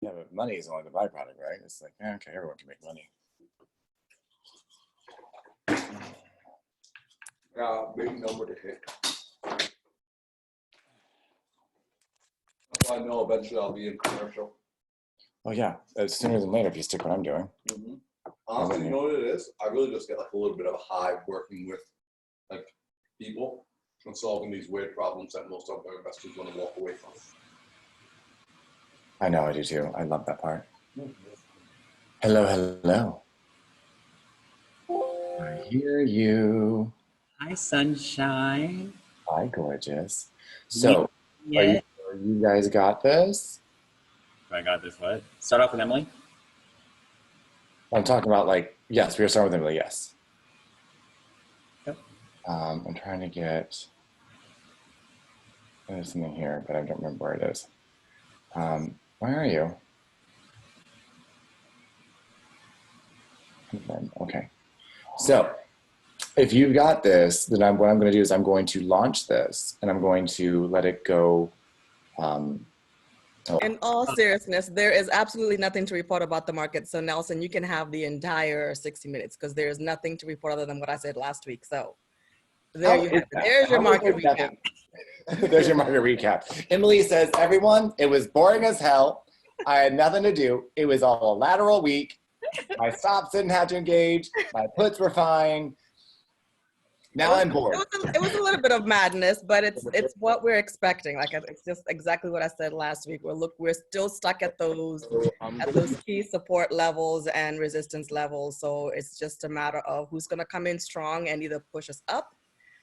Yeah, but money is only the byproduct, right? It's like, okay, everyone can make money. Yeah, big number to hit. I know eventually I'll be in commercial. Oh yeah, sooner than later if you stick what I'm doing. Mm-hmm. Honestly, you know what it is? I really just get like a little bit of a high working with like people and solving these weird problems that most of our investors want to walk away from. I know, I do too. I love that part. Hello, hello. I hear you. Hi, sunshine. Hi, gorgeous. So, Yeah. are you guys got this? I got this. What? Start off with Emily. I'm talking about like, yes, we are starting with Emily, yes. Yep. I'm trying to get, there's something here, but I don't remember where it is. Where are you? Okay. So, if you got this, then what I'm going to do is I'm going to launch this and I'm going to let it go. In all seriousness, there is absolutely nothing to report about the market. So Nelson, you can have the entire 60 minutes because there is nothing to report other than what I said last week. So there you have it. There's your market recap. There's your market recap. Emily says, everyone, it was boring as hell. I had nothing to do. It was all a lateral week. My stops didn't have to engage. My puts were fine. Now I'm bored. It was a little bit of madness, but it's what we're expecting. Like it's just exactly what I said last week. We're still stuck at those key support levels and resistance levels. So it's just a matter of who's going to come in strong and either push us up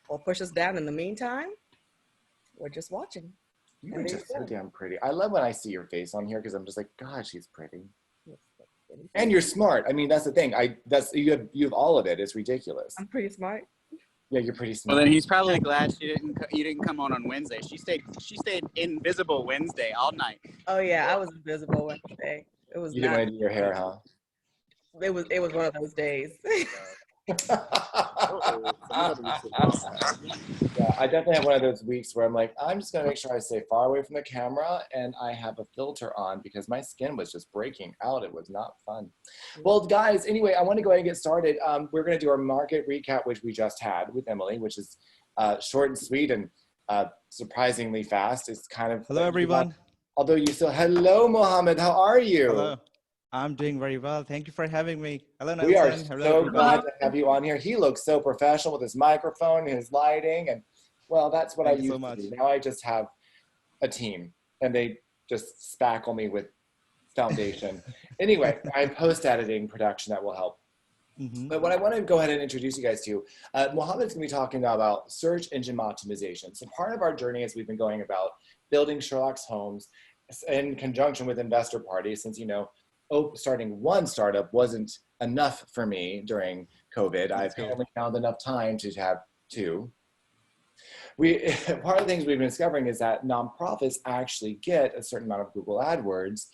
or push us down. In the meantime, we're just watching. You're just so damn pretty. I love when I see your face on here because I'm just like, God, she's pretty. And you're smart. I mean, that's the thing. You have all of it. It's ridiculous. I'm pretty smart. Yeah, you're pretty smart. Well, then he's probably glad you didn't come on Wednesday. She stayed invisible Wednesday all night. Oh yeah, I was invisible Wednesday. It was. You didn't want to do your hair, huh? It was one of those days. Yeah, I definitely have one of those weeks where I'm like, I'm just gonna make sure I stay far away from the camera and I have a filter on because my skin was just breaking out. It was not fun. Well, guys, anyway, I want to go ahead and get started. We're gonna do our market recap, which we just had with Emily, which is short and sweet and surprisingly fast. It's kind of hello everyone. Although you still, hello Mohammed, how are you? Hello. I'm doing very well. Thank you for having me. Hello, Nelson. We are hello, so everybody. glad to have you on here. He looks so professional with his microphone, his lighting, and well, that's what Thank I you used so to do. much. Now I just have a team, and they just spackle me with foundation. Anyway, I have post-editing production that will help. Mm-hmm. But what I want to go ahead and introduce you guys to, Mohammed's going to be talking about search engine optimization. So part of our journey as we've been going about building Sherlock's Homes in conjunction with investor parties, since, you know, starting one startup wasn't enough for me during COVID. I've only found enough time to have two. Part of the things we've been discovering is that nonprofits actually get a certain amount of Google AdWords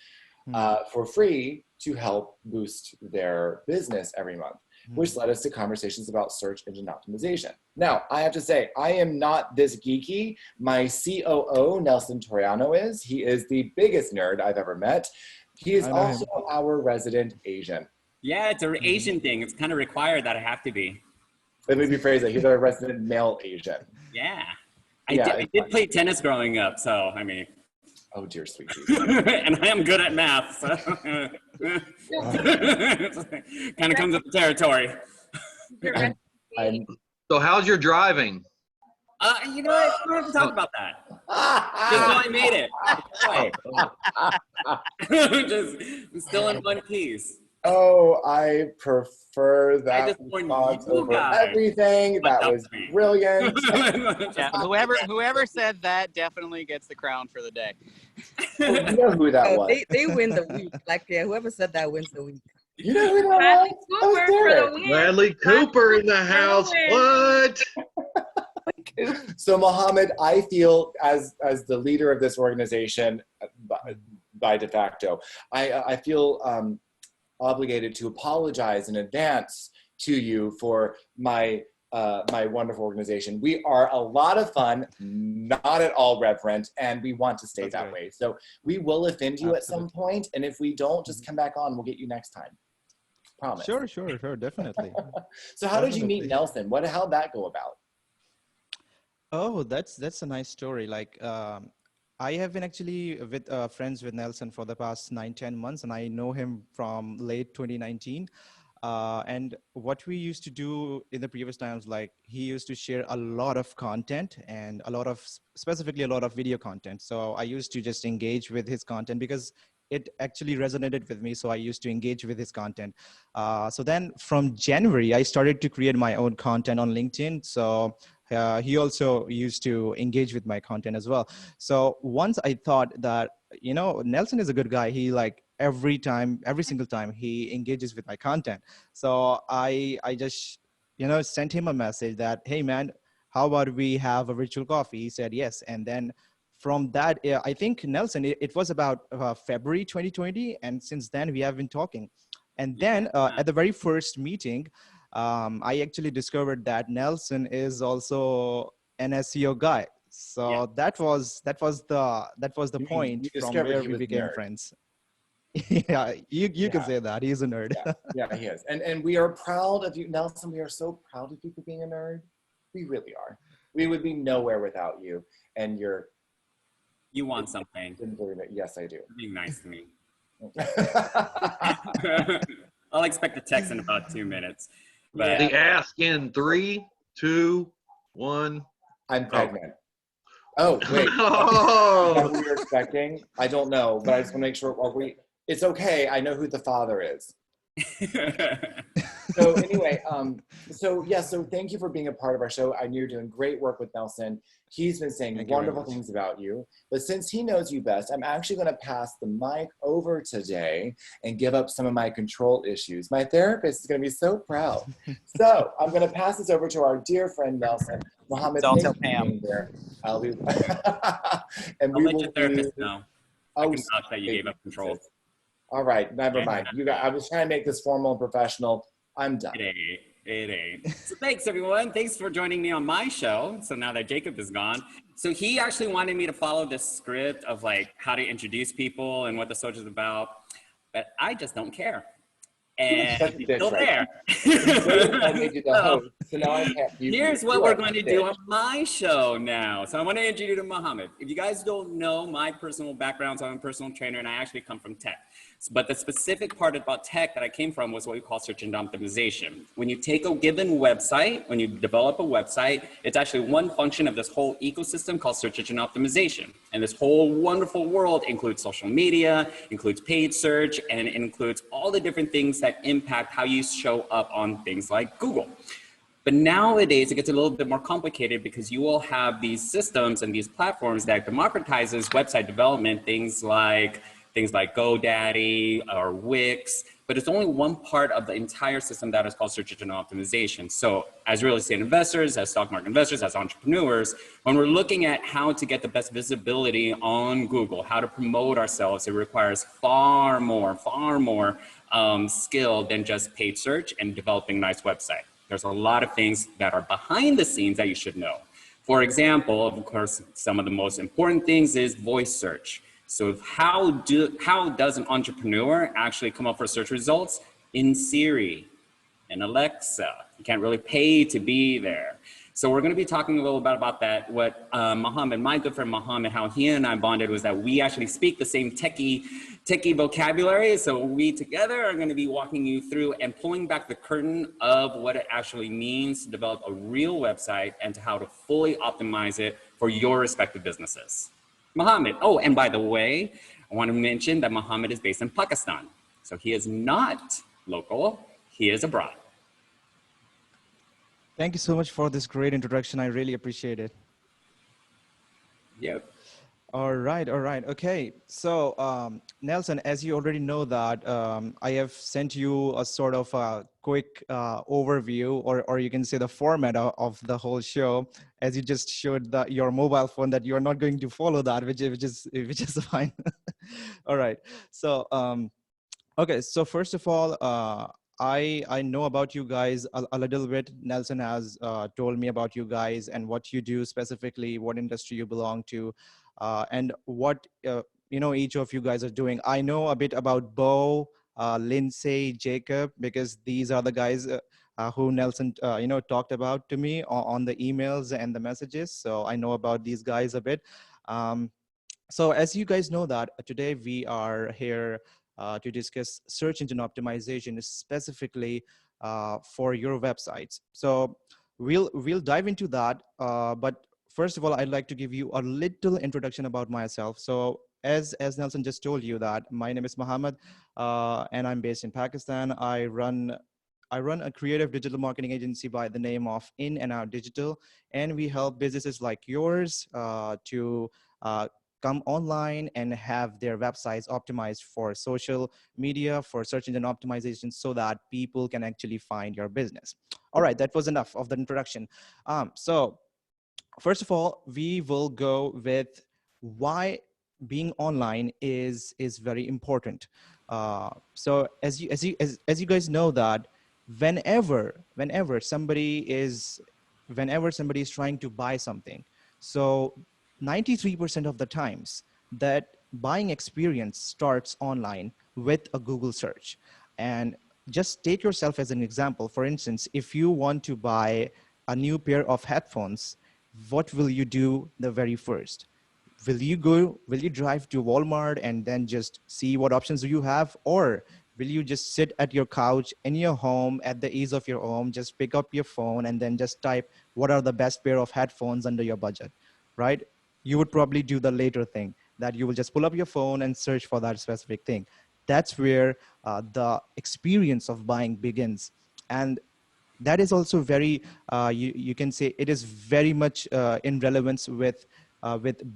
for free to help boost their business every month, which led us to conversations about search engine optimization. Now, I have to say, I am not this geeky. My COO, Nelson Toriano, is. He is the biggest nerd I've ever met. He is also our resident Asian. Yeah, it's an Asian thing. It's kind of required that I have to be. Let me rephrase it. He's our resident male Asian. Yeah. I did play tennis growing up, so, I mean. Oh, dear sweet Jesus. And I am good at math, so. Kind of comes with the territory. So how's your driving? You know what? We don't have to talk about that. Just know I made it. Just still in one piece. Oh, I prefer that over everything. That was brilliant. Yeah, whoever said that definitely gets the crown for the day. Oh, you know who that was. They win the week. Like, yeah, whoever said that wins the week. You know who that was? Bradley Cooper in the house. What? So Mohammed, I feel as the leader of this organization by de facto, I feel obligated to apologize in advance to you for my my wonderful organization. We are a lot of fun, not at all reverent, and we want to stay That's that great. way. So we will offend you at some Absolutely. point, and if we don't, just come back on. We'll get you next time. Promise. Sure, definitely. So how did you meet Definitely. Nelson? How'd that go about? Oh, that's a nice story. Like, I have been actually with friends with Nelson for the past 9-10 months, and I know him from late 2019. And what we used to do in the previous times, like he used to share a lot of content and specifically a lot of video content. So I used to just engage with his content because it actually resonated with me. So I used to engage with his content. So then from January, I started to create my own content on LinkedIn. So he also used to engage with my content as well. So once I thought that, Nelson is a good guy. He every single time he engages with my content. So I just, sent him a message that, hey man, how about we have a virtual coffee? He said yes. And then from that, I think Nelson, it was about February 2020. And since then we have been talking. And then at the very first meeting, I actually discovered that Nelson is also an SEO guy. So that was the point you from discovered where he we was a became nerd. friends. Yeah, you can Yeah. say that. He's a nerd. Yeah, he is. And we are proud of you, Nelson. We are so proud of you for being a nerd. We really are. We would be nowhere without you. And you're. You want something. Yes, I do. Being nice to me. I'll expect a text in about 2 minutes. But The ask in 3, 2, 1. I'm pregnant. Oh, wait. Is that Oh, what you're expecting? I don't know, but I just want to make sure. It's okay. I know who the father is. So anyway, so thank you for being a part of our show. I know you're doing great work with Nelson. He's been saying Thank you very wonderful much. things about you. But since he knows you best, I'm actually going to pass the mic over today and give up some of my control issues. My therapist is going to be so proud. So I'm going to pass this over to our dear friend Nelson. Mohammed, Don't thank tell you for Pam. being there. and I'll we let will your therapist do. know. I Oh, can vouch that you gave up control. all right, never mind. I was trying to make this formal and professional. I'm done. It ain't. So thanks everyone. Thanks for joining me on my show. So now that Jacob is gone. So he actually wanted me to follow this script of how to introduce people and what the social is about. But I just don't care. And Such a he's bitch still right there. I made you the host, so now I can't. Here's what we're going to do on my show now. So I want to introduce you to Mohammed. If you guys don't know my personal background, so I'm a personal trainer and I actually come from tech. But the specific part about tech that I came from was what we call search engine optimization. When you take a given website, when you develop a website, it's actually one function of this whole ecosystem called search engine optimization. And this whole wonderful world includes social media, includes paid search, and it includes all the different things that impact how you show up on things like Google. But nowadays, it gets a little bit more complicated because you will have these systems and these platforms that democratizes website development, things like GoDaddy or Wix, but it's only one part of the entire system that is called search engine optimization. So as real estate investors, as stock market investors, as entrepreneurs, when we're looking at how to get the best visibility on Google, how to promote ourselves, it requires far more skill than just paid search and developing a nice website. There's a lot of things that are behind the scenes that you should know. For example, of course, some of the most important things is voice search. So how does an entrepreneur actually come up for search results? In Siri and Alexa. You can't really pay to be there. So we're going to be talking a little bit about that. What Mohammed, my good friend Mohammed, how he and I bonded was that we actually speak the same techie vocabulary. So we together are going to be walking you through and pulling back the curtain of what it actually means to develop a real website and to how to fully optimize it for your respective businesses. Mohammed, oh, and by the way, I want to mention that Mohammed is based in Pakistan. So he is not local, he is abroad. Thank you so much for this great introduction. I really appreciate it. Yep. All right. Okay. So, Nelson, as you already know that I have sent you a sort of a quick overview, or you can say the format of the whole show, as you just showed your mobile phone that you are not going to follow that, which is fine. All right. So, okay. So first of all, I know about you guys a little bit. Nelson has told me about you guys and what you do specifically, what industry you belong to, and what each of you guys are doing. I know a bit about Bo, Lindsay, Jacob, because these are the guys who Nelson talked about to me on the emails and the messages. So I know about these guys a bit. Um, so as you guys know that today we are here to discuss search engine optimization specifically for your websites. So we'll dive into that. But first of all, I'd like to give you a little introduction about myself. So as Nelson just told you that my name is Mohammed and I'm based in Pakistan. I run a creative digital marketing agency by the name of In and Out Digital, and we help businesses like yours to uh, come online and have their websites optimized for social media, for search engine optimization, so that people can actually find your business. All right, that was enough of the introduction. So first of all, we will go with why being online is very important. So as you guys know that whenever somebody is trying to buy something, so 93% of the times that buying experience starts online with a Google search. And just take yourself as an example. For instance, if you want to buy a new pair of headphones, what will you do the very first? Will you drive to Walmart and then just see what options do you have? Or will you just sit at your couch in your home at the ease of your home, just pick up your phone and then just type what are the best pair of headphones under your budget, right? You would probably do the later thing, that you will just pull up your phone and search for that specific thing. That's where the experience of buying begins. And that is also very you can say it is very much in relevance with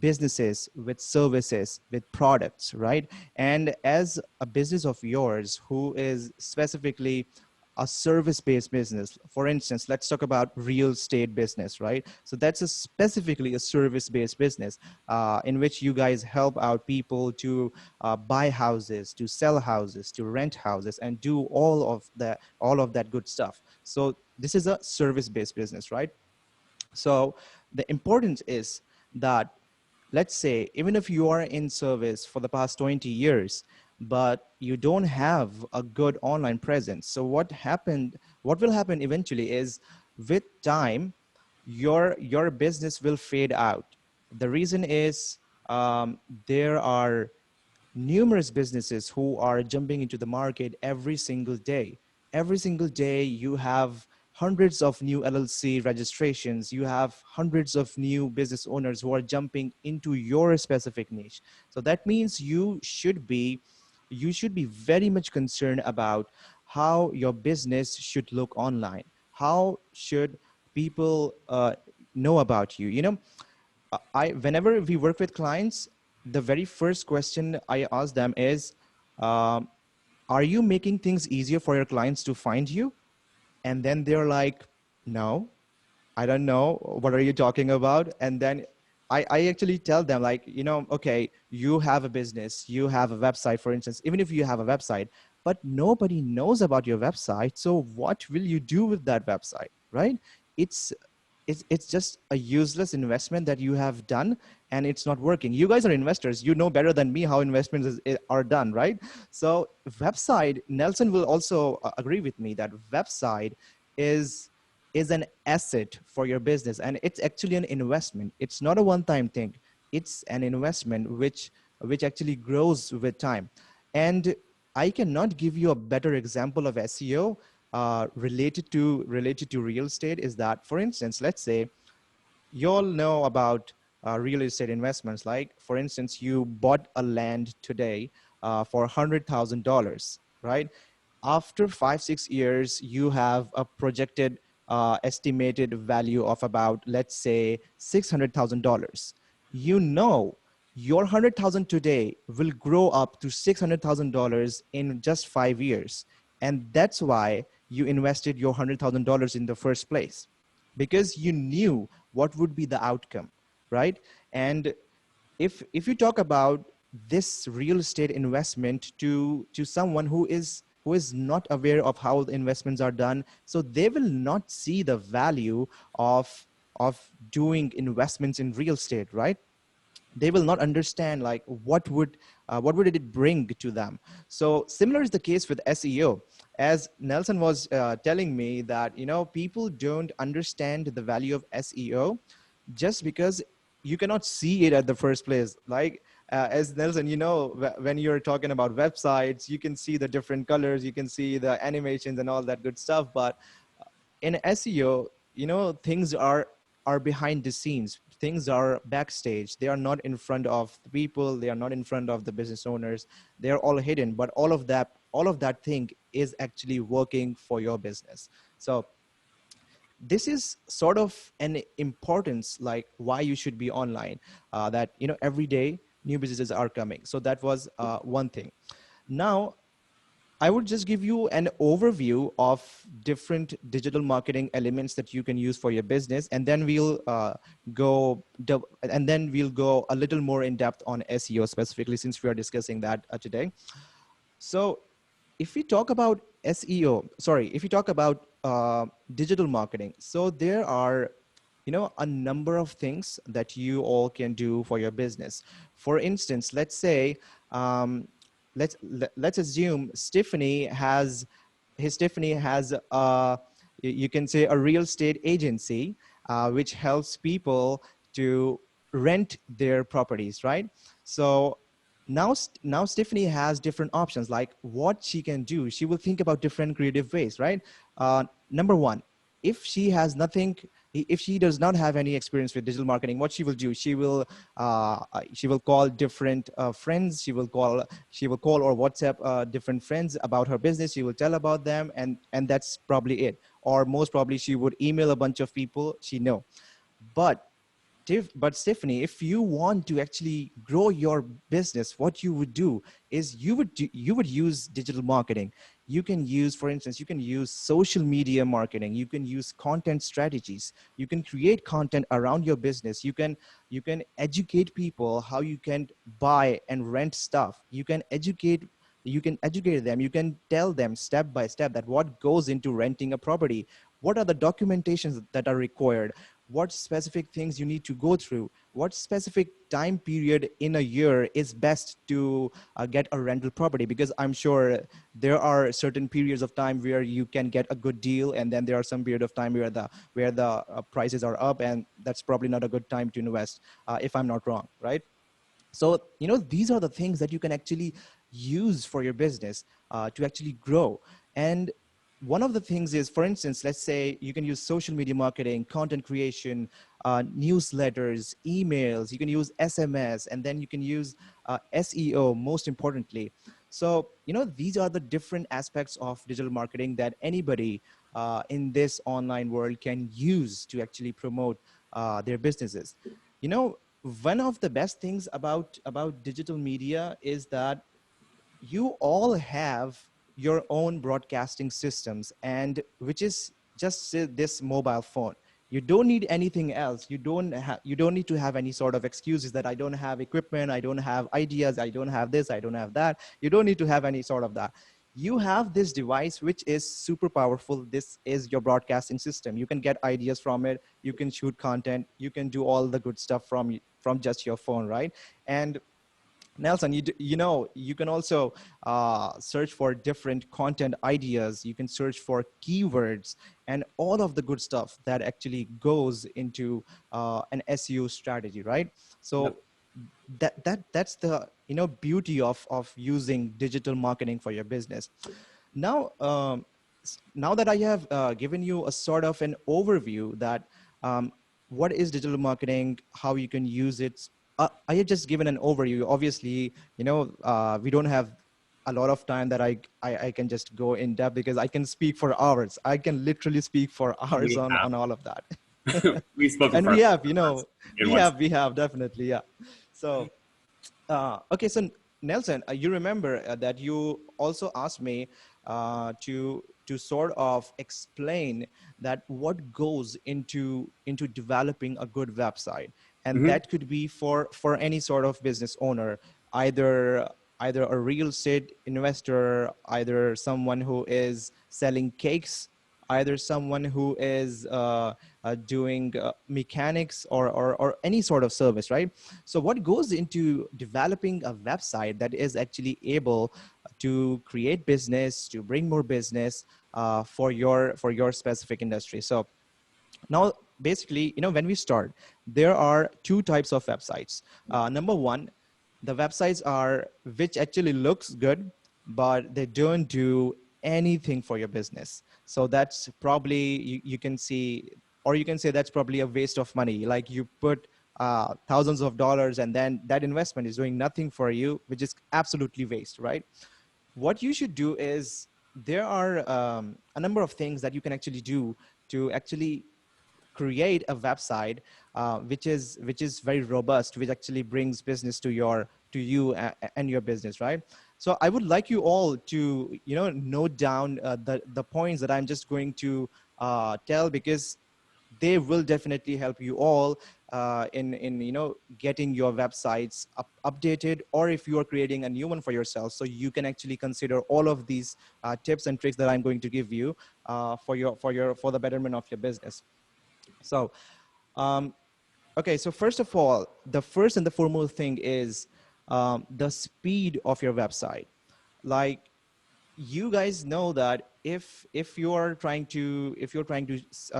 businesses, with services, with products, right? And as a business of yours who is specifically a service-based business, for instance, let's talk about real estate business, right? So that's specifically a service-based business in which you guys help out people to buy houses, to sell houses, to rent houses, and do all of that good stuff. So this is a service-based business, right? So the importance is that, let's say, even if you are in service for the past 20 years, but you don't have a good online presence. So what will happen eventually is, with time, your business will fade out. The reason is there are numerous businesses who are jumping into the market every single day. Every single day, you have hundreds of new LLC registrations. You have hundreds of new business owners who are jumping into your specific niche. So that means you should be very much concerned about how your business should look online. How should people know about you? Whenever we work with clients, the very first question I ask them is, um, are you making things easier for your clients to find you? And then they're like, no, I don't know. What are you talking about? And then I actually tell them, like, okay, you have a business, you have a website, for instance, even if you have a website, but nobody knows about your website. So what will you do with that website, right? It's it's just a useless investment that you have done, and it's not working. You guys are investors. You know better than me how investments are done, right? So website, Nelson will also agree with me that website is is an asset for your business, and it's actually an investment. It's not a one-time thing. It's an investment which actually grows with time. And I cannot give you a better example of SEO related to real estate. Is that, for instance, let's say you all know about real estate investments. Like, for instance, you bought a land today for $100,000, right? After 5-6 years, you have a projected estimated value of about, let's say, $600,000. Your 100,000 today will grow up to $600,000 in just 5 years. And that's why you invested your $100,000 in the first place, because you knew what would be the outcome, right? And if you talk about this real estate investment to someone who who is not aware of how the investments are done, so they will not see the value of doing investments in real estate, right? They will not understand like what would it bring to them. So similar is the case with SEO. As Nelson was telling me that, people don't understand the value of SEO just because you cannot see it at the first place. Like as Nelson, when you're talking about websites, you can see the different colors, you can see the animations and all that good stuff. But in SEO, things are behind the scenes. Things are backstage. They are not in front of the people. They are not in front of the business owners. They are all hidden. But all of that thing is actually working for your business. So this is sort of an importance, like why you should be online. That every day new businesses are coming. So that was one thing. Now I would just give you an overview of different digital marketing elements that you can use for your business, and then we'll go a little more in depth on SEO specifically, since we are discussing that today. So, if we talk about digital marketing, so there are a number of things that you all can do for your business. For instance, let's say let's assume Stephanie has you can say a real estate agency which helps people to rent their properties, right? So now Stephanie has different options, like what she can do. She will think about different creative ways, right? Number one, if she has nothing, if she does not have any experience with digital marketing, what she will do, she will call different friends. She will call or WhatsApp different friends about her business. She will tell about them, and that's probably it. Or most probably she would email a bunch of people she know. But Stephanie, if you want to actually grow your business, what you would do is you would use digital marketing. You can use, for instance, you can use social media marketing. You can use content strategies. You can create content around your business. You can educate people how you can buy and rent stuff. You can educate them. You can tell them step by step that what goes into renting a property. What are the documentations that are required? What specific things you need to go through? What specific time period in a year is best to get a rental property? Because I'm sure there are certain periods of time where you can get a good deal, and then there are some period of time where the prices are up, and that's probably not a good time to invest, if I'm not wrong, right? So these are the things that you can actually use for your business to actually grow. And one of the things is, for instance, let's say you can use social media marketing, content creation, newsletters, emails. You can use SMS, and then you can use SEO, most importantly. So these are the different aspects of digital marketing that anybody in this online world can use to actually promote their businesses. you know one of the best things about digital media is that you all have your own broadcasting systems, and which is just this mobile phone. You don't need anything else. You don't need to have any sort of excuses that I don't have equipment, I don't have ideas, I don't have this, I don't have that. You don't need to have any sort of that. You have this device which is super powerful. This is your broadcasting system. You can get ideas from it. You can shoot content. You can do all the good stuff from just your phone, right? And Nelson, you can also search for different content ideas. You can search for keywords and all of the good stuff that actually goes into an SEO strategy, right? So that's the beauty of using digital marketing for your business. Now, now that I have given you a sort of an overview that what is digital marketing, how you can use it, I have just given an overview. Obviously, we don't have a lot of time that I can just go in depth, because I can speak for hours. I can literally speak for hours on all of that. We've spoken And for we have, in one- we have definitely, yeah. So, okay, so Nelson, you remember that you also asked me to sort of explain that what goes into developing a good website, and Mhm. that could be for any sort of business owner, either either a real estate investor, either someone who is selling cakes, either someone who is doing mechanics or any sort of service, right? So what goes into developing a website that is actually able to create business, to bring more business for your specific industry? So now, basically, when we start, there are two types of websites. Number one, the websites are which actually looks good, but they don't do anything for your business. So that's probably, you can see, or you can say that's probably a waste of money. Like you put thousands of dollars and then that investment is doing nothing for you, which is absolutely waste, right? What you should do is there are a number of things that you can actually do to actually create a website which is very robust, which actually brings business to you and your business, right? So I would like you all to note down the points that I'm just going to tell, because they will definitely help you all in getting your websites updated, or if you are creating a new one for yourself. So you can actually consider all of these tips and tricks that I'm going to give you for the betterment of your business. So, okay, so first of all, the first and the foremost thing is the speed of your website. Like, you guys know that if you're trying to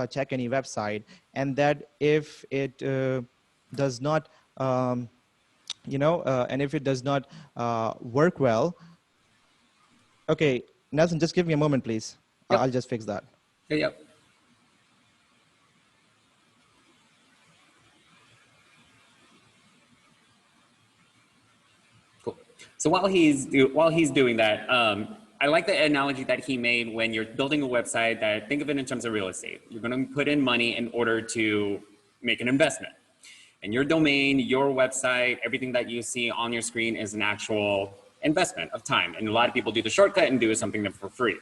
check any website, and that if it does not and if it does not work well. Okay, Nelson, just give me a moment, please. Yep. I'll just fix that. Yep. Cool. So while he's doing that, I like the analogy that he made when you're building a website. That think of it in terms of real estate. You're going to put in money in order to make an investment. And your domain, your website, everything that you see on your screen is an actual investment of time. And a lot of people do the shortcut and do something for free.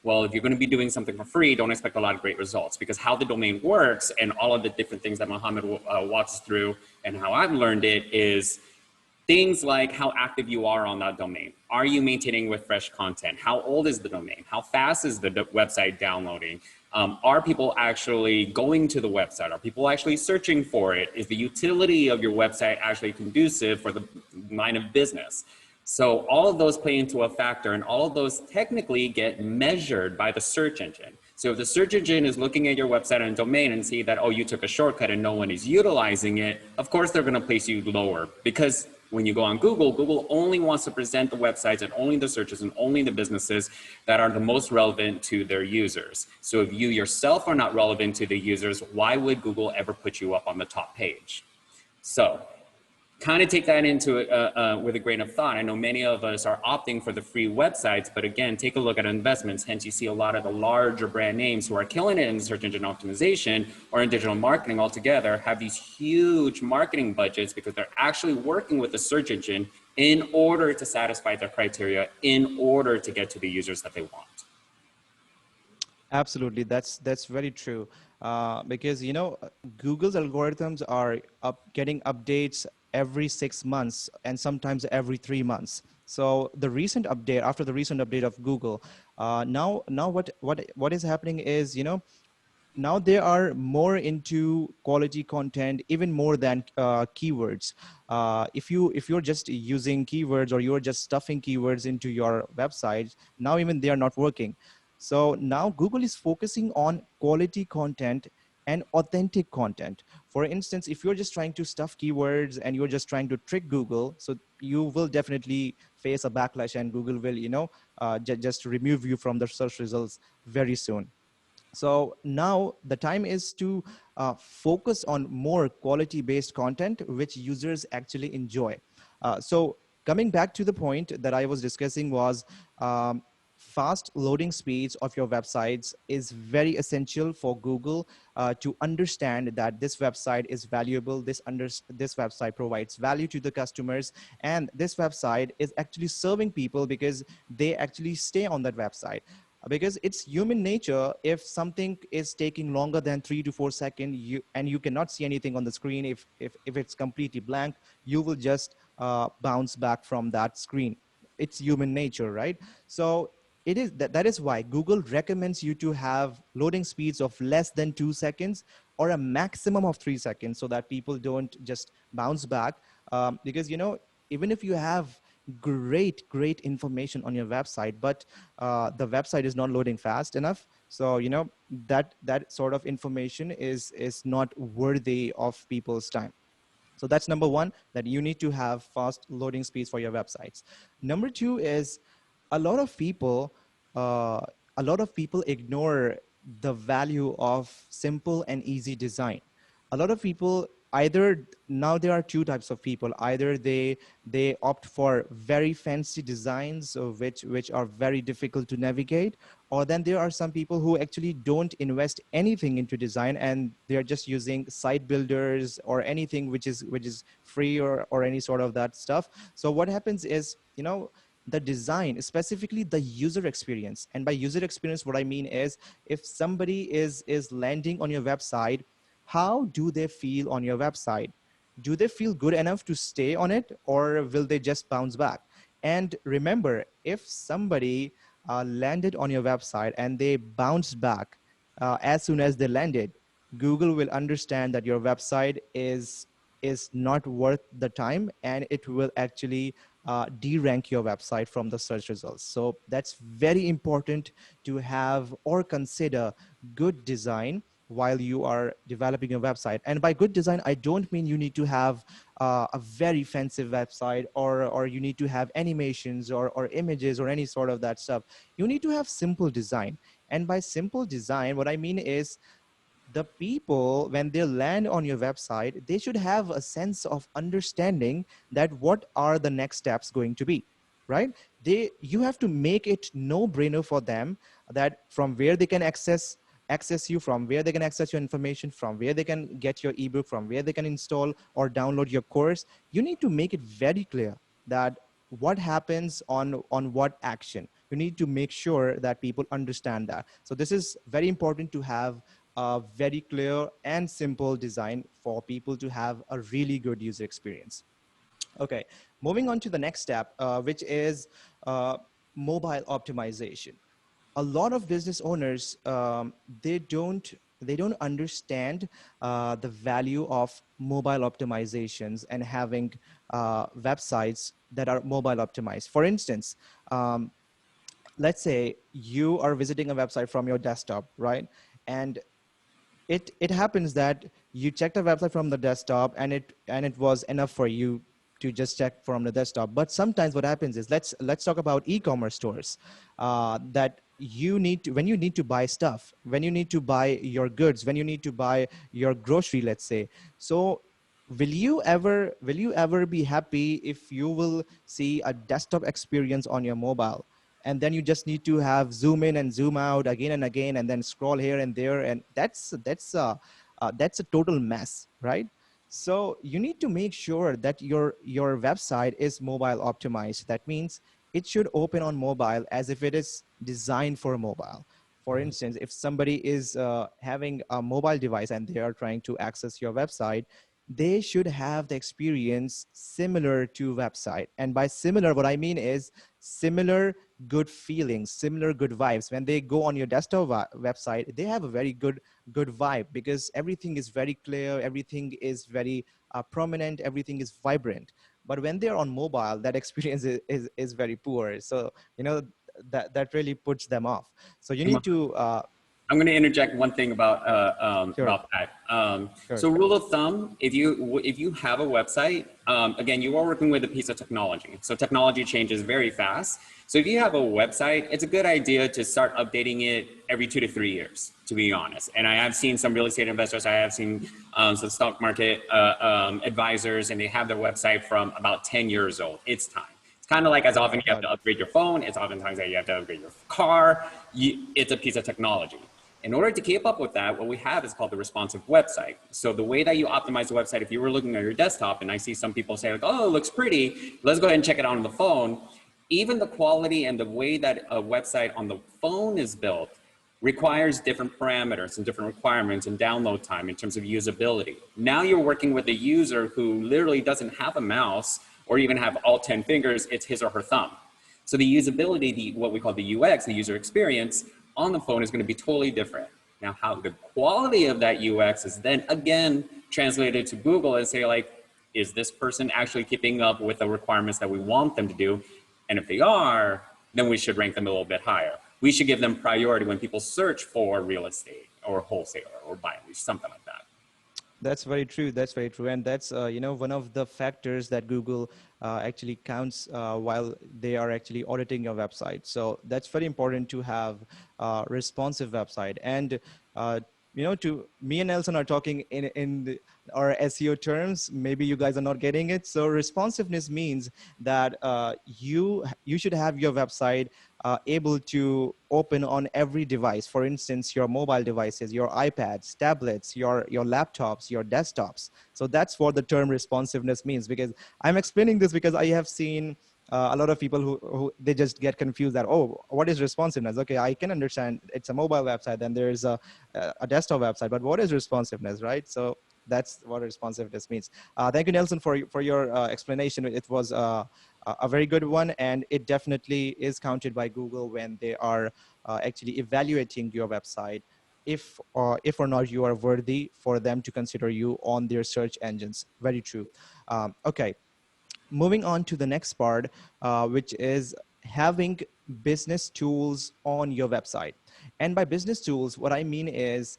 Well, if you're going to be doing something for free, don't expect a lot of great results, because how the domain works and all of the different things that Mohammed walks us through and how I've learned it is things like how active you are on that domain. Are you maintaining with fresh content? How old is the domain? How fast is the website downloading? Are people actually going to the website? Are people actually searching for it? Is the utility of your website actually conducive for the line of business? So all of those play into a factor, and all of those technically get measured by the search engine. So if the search engine is looking at your website and domain and see that, oh, you took a shortcut and no one is utilizing it, of course they're going to place you lower, because when you go on Google, Google only wants to present the websites and only the searches and only the businesses that are the most relevant to their users. So if you yourself are not relevant to the users, why would Google ever put you up on the top page? So kind of take that into with a grain of thought. I know many of us are opting for the free websites, but again, take a look at investments. Hence, you see a lot of the larger brand names who are killing it in search engine optimization or in digital marketing altogether have these huge marketing budgets because they're actually working with the search engine in order to satisfy their criteria, in order to get to the users that they want. Absolutely, that's very true. Because Google's algorithms are getting updates every 6 months and sometimes every 3 months. So the recent update, after the recent update of Google, now what is happening is now they are more into quality content, even more than keywords. If you're just using keywords or you're just stuffing keywords into your website, now even they are not working. So now Google is focusing on quality content and authentic content. For instance, if you're just trying to stuff keywords and you're just trying to trick Google, so you will definitely face a backlash, and Google will, just remove you from the search results very soon. So now the time is to focus on more quality-based content, which users actually enjoy. So coming back to the point that I was discussing was fast loading speeds of your websites is very essential for Google to understand that this website is valuable, this website provides value to the customers, and this website is actually serving people because they actually stay on that website. Because it's human nature, if something is taking longer than 3 to 4 seconds and you cannot see anything on the screen, if it's completely blank, you will just bounce back from that screen. it's human nature, right? So it is that is why Google recommends you to have loading speeds of less than 2 seconds or a maximum of 3 seconds, so that people don't just bounce back. Because even if you have great information on your website, but the website is not loading fast enough, so that sort of information is not worthy of people's time. So that's number one, that you need to have fast loading speeds for your websites. Number two is a lot of people, uh, a lot of people ignore the value of simple and easy design. A lot of people, either now there are two types of people: either they opt for very fancy designs, which are very difficult to navigate, or then there are some people who actually don't invest anything into design, and they're just using site builders or anything which is free, or any sort of that stuff. So what happens is, the design, specifically the user experience, and by user experience what I mean is, if somebody is landing on your website, how do they feel on your website? Do they feel good enough to stay on it, or will they just bounce back? And remember, if somebody landed on your website and they bounced back as soon as they landed, Google will understand that your website is not worth the time, and it will actually de-rank your website from the search results. So that's very important to have or consider good design while you are developing your website. And by good design, I don't mean you need to have a very fancy website, or you need to have animations or images or any sort of that stuff. You need to have simple design. And by simple design, what I mean is, the people, when they land on your website, they should have a sense of understanding that what are the next steps going to be, right? You have to make it no brainer for them, that from where they can access you, from where they can access your information, from where they can get your ebook, from where they can install or download your course. You need to make it very clear that what happens on what action. You need to make sure that people understand that. So this is very important, to have a very clear and simple design for people to have a really good user experience. Okay, moving on to the next step, which is mobile optimization. A lot of business owners, they don't understand the value of mobile optimizations and having websites that are mobile optimized. For instance, let's say you are visiting a website from your desktop, right? And it happens that you checked the website from the desktop, and it was enough for you to just check from the desktop. But sometimes what happens is, let's talk about e-commerce stores, that you need to, when you need to buy stuff, when you need to buy your goods, when you need to buy your grocery, let's say. So will you ever be happy if you will see a desktop experience on your mobile, and then you just need to have zoom in and zoom out again and again, and then scroll here and there, and that's a total mess, right? So you need to make sure that your website is mobile optimized. That means it should open on mobile as if it is designed for mobile. For instance, if somebody is having a mobile device and they are trying to access your website, they should have the experience similar to website. And by similar, what I mean is similar good feelings, similar good vibes. When they go on your desktop website, they have a very good vibe, because everything is very clear, everything is very prominent, everything is vibrant. But when they're on mobile, that experience is very poor. So that really puts them off. So you need to I'm going to interject one thing about Sure. about that. Sure. So rule of thumb, if you have a website, again, you are working with a piece of technology. So technology changes very fast. So if you have a website, it's a good idea to start updating it every 2 to 3 years, to be honest. And I have seen some real estate investors, I have seen some stock market advisors, and they have their website from about 10 years old. It's time. It's kind of like as often you have to upgrade your phone, it's oftentimes that you have to upgrade your car. It's a piece of technology. In order to keep up with that, what we have is called the responsive website. So the way that you optimize the website, if you were looking at your desktop, and I see some people say like, oh, it looks pretty, let's go ahead and check it out on the phone. Even the quality and the way that a website on the phone is built requires different parameters and different requirements and download time in terms of usability. Now you're working with a user who literally doesn't have a mouse or even have all 10 fingers, it's his or her thumb. So the usability, what we call the UX, the user experience on the phone is going to be totally different. Now, how the quality of that UX is then again translated to Google and say like, is this person actually keeping up with the requirements that we want them to do? And if they are, then we should rank them a little bit higher. We should give them priority when people search for real estate or wholesaler or buy and lease, something like that. That's very true. That's very true. And that's, one of the factors that Google actually counts while they are actually auditing your website. So that's very important to have a responsive website. And, to me and Nelson are talking in our SEO terms. Maybe you guys are not getting it. So responsiveness means that you should have your website able to open on every device. For instance, your mobile devices, your iPads, tablets, your laptops, your desktops. So that's what the term responsiveness means, because I'm explaining this because I have seen a lot of people who they just get confused that, oh, what is responsiveness? Okay, I can understand it's a mobile website, then there's a desktop website, but what is responsiveness, right? So that's what responsiveness means. Thank you, Nelson, for your explanation. It was a very good one, and it definitely is counted by Google when they are actually evaluating your website, if or not you are worthy for them to consider you on their search engines. Very true. Okay, moving on to the next part, which is having business tools on your website. And by business tools, what I mean is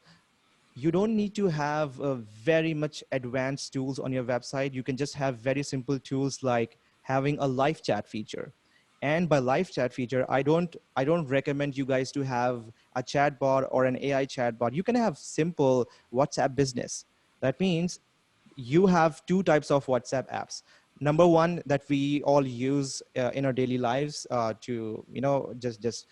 you don't need to have very much advanced tools on your website. You can just have very simple tools like having a live chat feature. And by live chat feature, I don't recommend you guys to have a chatbot or an AI chatbot. You can have simple WhatsApp business. That means you have two types of WhatsApp apps. Number one, that we all use in our daily lives to, just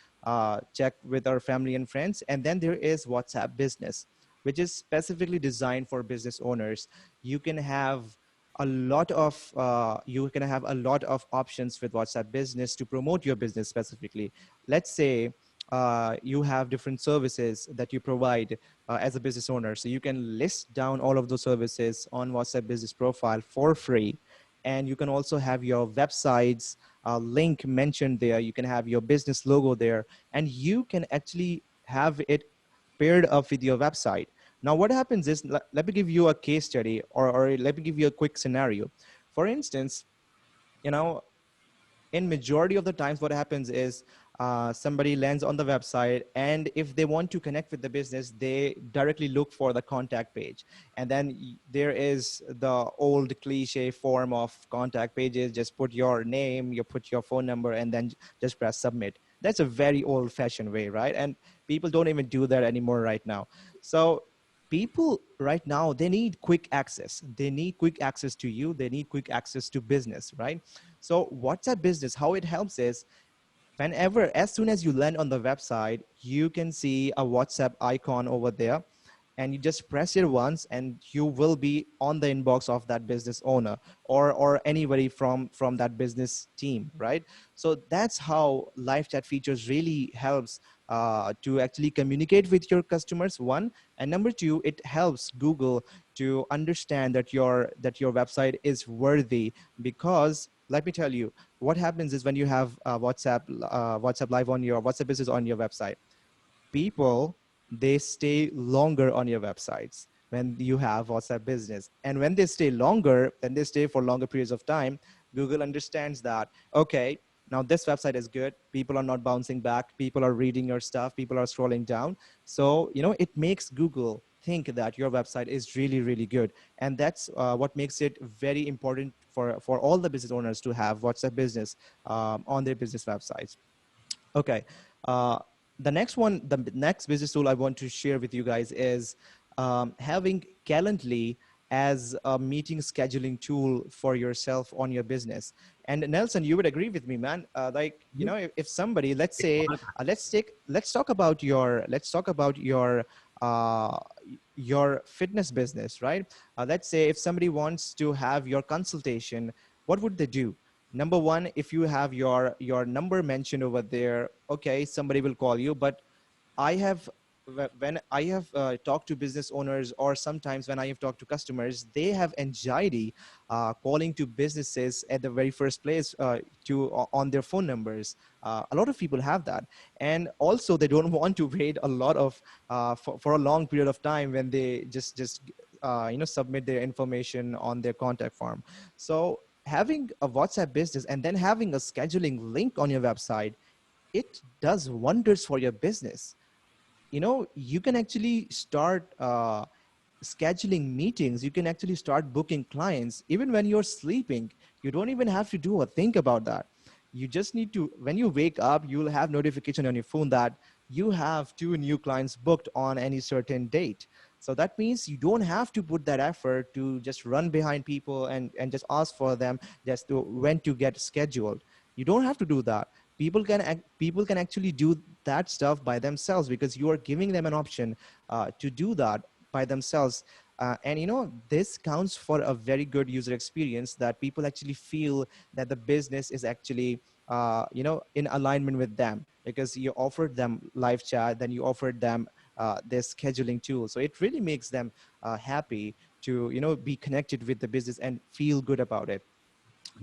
check with our family and friends. And then there is WhatsApp Business, which is specifically designed for business owners. You can have a lot of options with WhatsApp Business to promote your business specifically. Let's say you have different services that you provide as a business owner. So you can list down all of those services on WhatsApp Business profile for free. And you can also have your website's link mentioned there. You can have your business logo there, and you can actually have it paired up with your website. Now, what happens is, let me give you a case study, or let me give you a quick scenario. For instance, in majority of the times, what happens is somebody lands on the website, and if they want to connect with the business, they directly look for the contact page. And then there is the old cliche form of contact pages. Just put your name, you put your phone number, and then just press submit. That's a very old fashioned way, right? And people don't even do that anymore right now. So people right now, they need quick access. They need quick access to you. They need quick access to business, right? So WhatsApp Business, how it helps is, as soon as you land on the website, you can see a WhatsApp icon over there, and you just press it once, and you will be on the inbox of that business owner or anybody from that business team, right? So that's how live chat features really helps to actually communicate with your customers, one. And number two, it helps Google to understand that your website is worthy. Because let me tell you, what happens is when you have WhatsApp Live on your WhatsApp Business on your website, people, they stay longer on your websites when you have WhatsApp Business. And when they stay longer, then they stay for longer periods of time. Google understands that, okay, now this website is good. People are not bouncing back. People are reading your stuff. People are scrolling down. So, it makes Google think that your website is really, really good. And that's what makes it very important for all the business owners to have WhatsApp Business on their business websites. Okay. The next business tool I want to share with you guys is having Calendly as a meeting scheduling tool for yourself on your business. And Nelson, you would agree with me, man. If somebody, let's say, let's talk about your fitness business, right? Let's say if somebody wants to have your consultation, what would they do? Number one, if you have your number mentioned over there, okay, somebody will call you. But I have when I have talked to business owners, or sometimes when I have talked to customers, they have anxiety calling to businesses at the very first place on their phone numbers. A lot of people have that, and also they don't want to wait a lot of for a long period of time when they just submit their information on their contact form. So having a WhatsApp business and then having a scheduling link on your website, it does wonders for your business. You can actually start scheduling meetings. You can actually start booking clients even when you're sleeping. You don't even have to do a think about that. You just need to, when you wake up, you'll have notification on your phone that you have 2 new clients booked on any certain date. So that means you don't have to put that effort to just run behind people and just ask for them just to when to get scheduled. You don't have to do that. People can actually do that stuff by themselves, because you are giving them an option to do that by themselves. And this counts for a very good user experience, that people actually feel that the business is actually in alignment with them, because you offered them live chat, then you offered them this scheduling tool. So it really makes them happy to be connected with the business and feel good about it.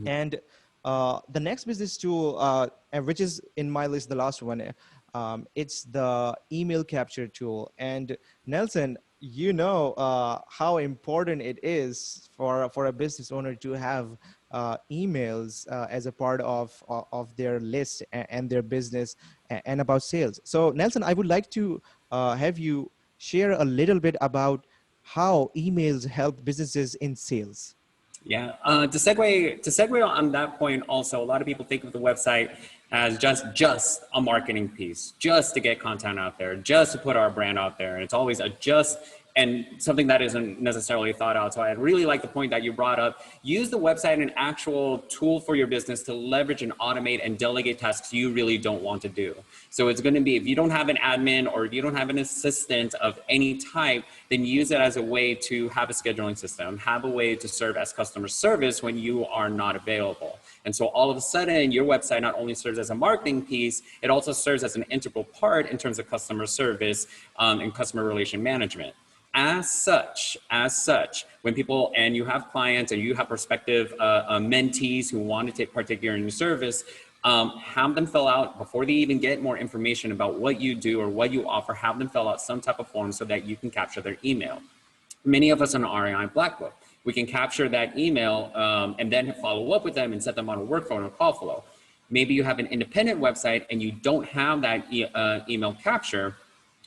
And the next business tool, and which is in my list, the last one, it's the email capture tool. And Nelson, how important it is for a business owner to have emails as a part of their list and their business and about sales. So Nelson, I would like to have you share a little bit about how emails help businesses in sales. Yeah. To segue on that point, also, a lot of people think of the website as just a marketing piece, just to get content out there, just to put our brand out there. And it's always a just, and something that isn't necessarily thought out. So I really like the point that you brought up. Use the website, an actual tool for your business to leverage and automate and delegate tasks you really don't want to do. So it's going to be, if you don't have an admin or if you don't have an assistant of any type, then use it as a way to have a scheduling system, have a way to serve as customer service when you are not available. And so all of a sudden, your website not only serves as a marketing piece, it also serves as an integral part in terms of customer service and customer relation management. As such, when people, and you have clients and you have prospective mentees who want to take partake in your service, have them fill out, before they even get more information about what you do or what you offer, have them fill out some type of form so that you can capture their email. Many of us on REI Black Book, we can capture that email and then follow up with them and set them on a workflow and a call flow. Maybe you have an independent website and you don't have that email capture.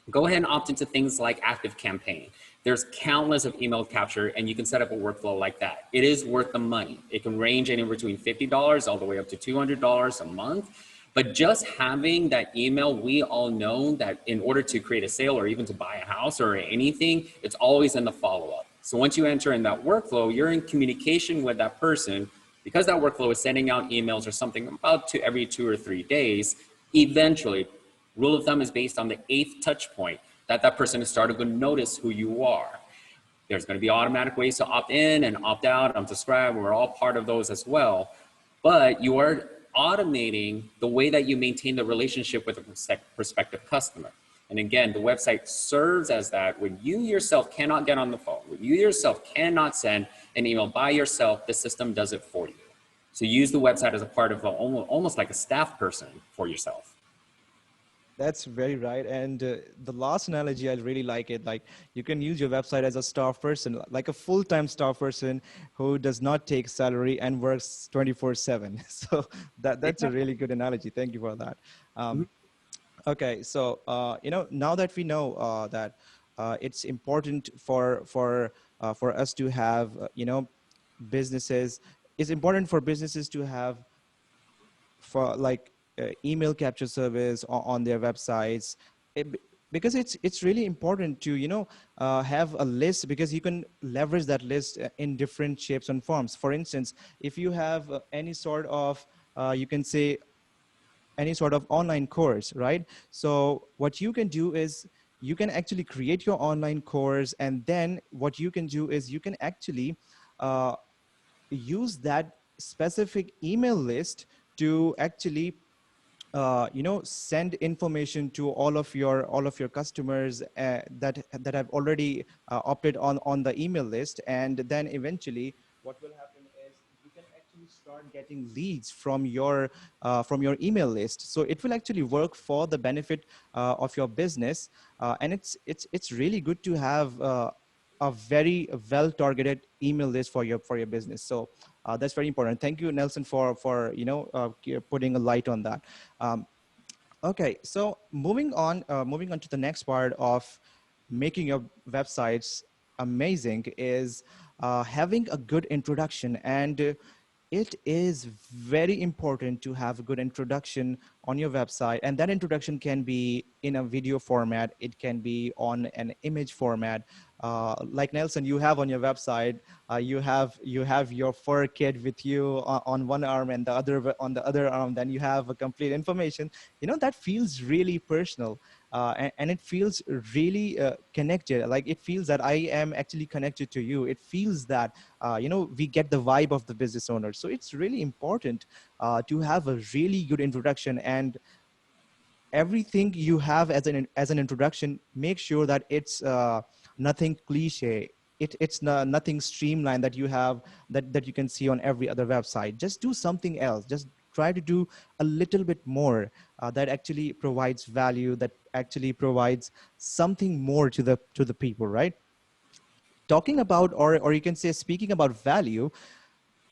Go ahead and opt into things like ActiveCampaign. There's countless of email capture, and you can set up a workflow like that. It is worth the money. It can range anywhere between $50 all the way up to $200 a month. But just having that email, we all know that in order to create a sale or even to buy a house or anything, it's always in the follow-up. So once you enter in that workflow, you're in communication with that person. Because that workflow is sending out emails or something about every 2 or 3 days, eventually, rule of thumb is based on the 8th touch point that person is starting to notice who you are. There's going to be automatic ways to opt in and opt out, unsubscribe. We're all part of those as well. But you are automating the way that you maintain the relationship with a prospective customer. And again, the website serves as that. When you yourself cannot get on the phone, when you yourself cannot send an email by yourself, the system does it for you. So use the website as a part of almost like a staff person for yourself. That's very right. And the last analogy, I really like it. Like, you can use your website as a staff person, like a full-time staff person who does not take salary and works 24/7. So that's a really good analogy. Thank you for that. Okay, so now that we know that it's important for us to have businesses, it's important for businesses to have email capture service on their websites, because it's really important to have a list, because you can leverage that list in different shapes and forms. For instance, if you have any sort of you can say any sort of online course, right? So what you can do is you can actually create your online course, and then what you can do is you can actually use that specific email list to actually send information to all of your customers that have already opted on the email list, and then eventually what will happen is you can actually start getting leads from your email list. So it will actually work for the benefit of your business, and it's really good to have a very well targeted email list for your business. So that's very important. Thank you, Nelson, for putting a light on that. um, okay, so moving on to the next part of making your websites amazing is having a good introduction. And it is very important to have a good introduction on your website, and that introduction can be in a video format, it can be on an image format. Like Nelson, you have on your website, you have your fur kid with you on one arm, and on the other arm, then you have a complete information. That feels really personal, and it feels really connected. Like, it feels that I am actually connected to you. It feels that we get the vibe of the business owner. So it's really important to have a really good introduction, and everything you have as an introduction, make sure that it's nothing cliche. It's nothing streamlined that you have, that you can see on every other website. Just do something else. Just try to do a little bit more that actually provides value, that actually provides something more to the people, right? Talking about, or you can say, speaking about value,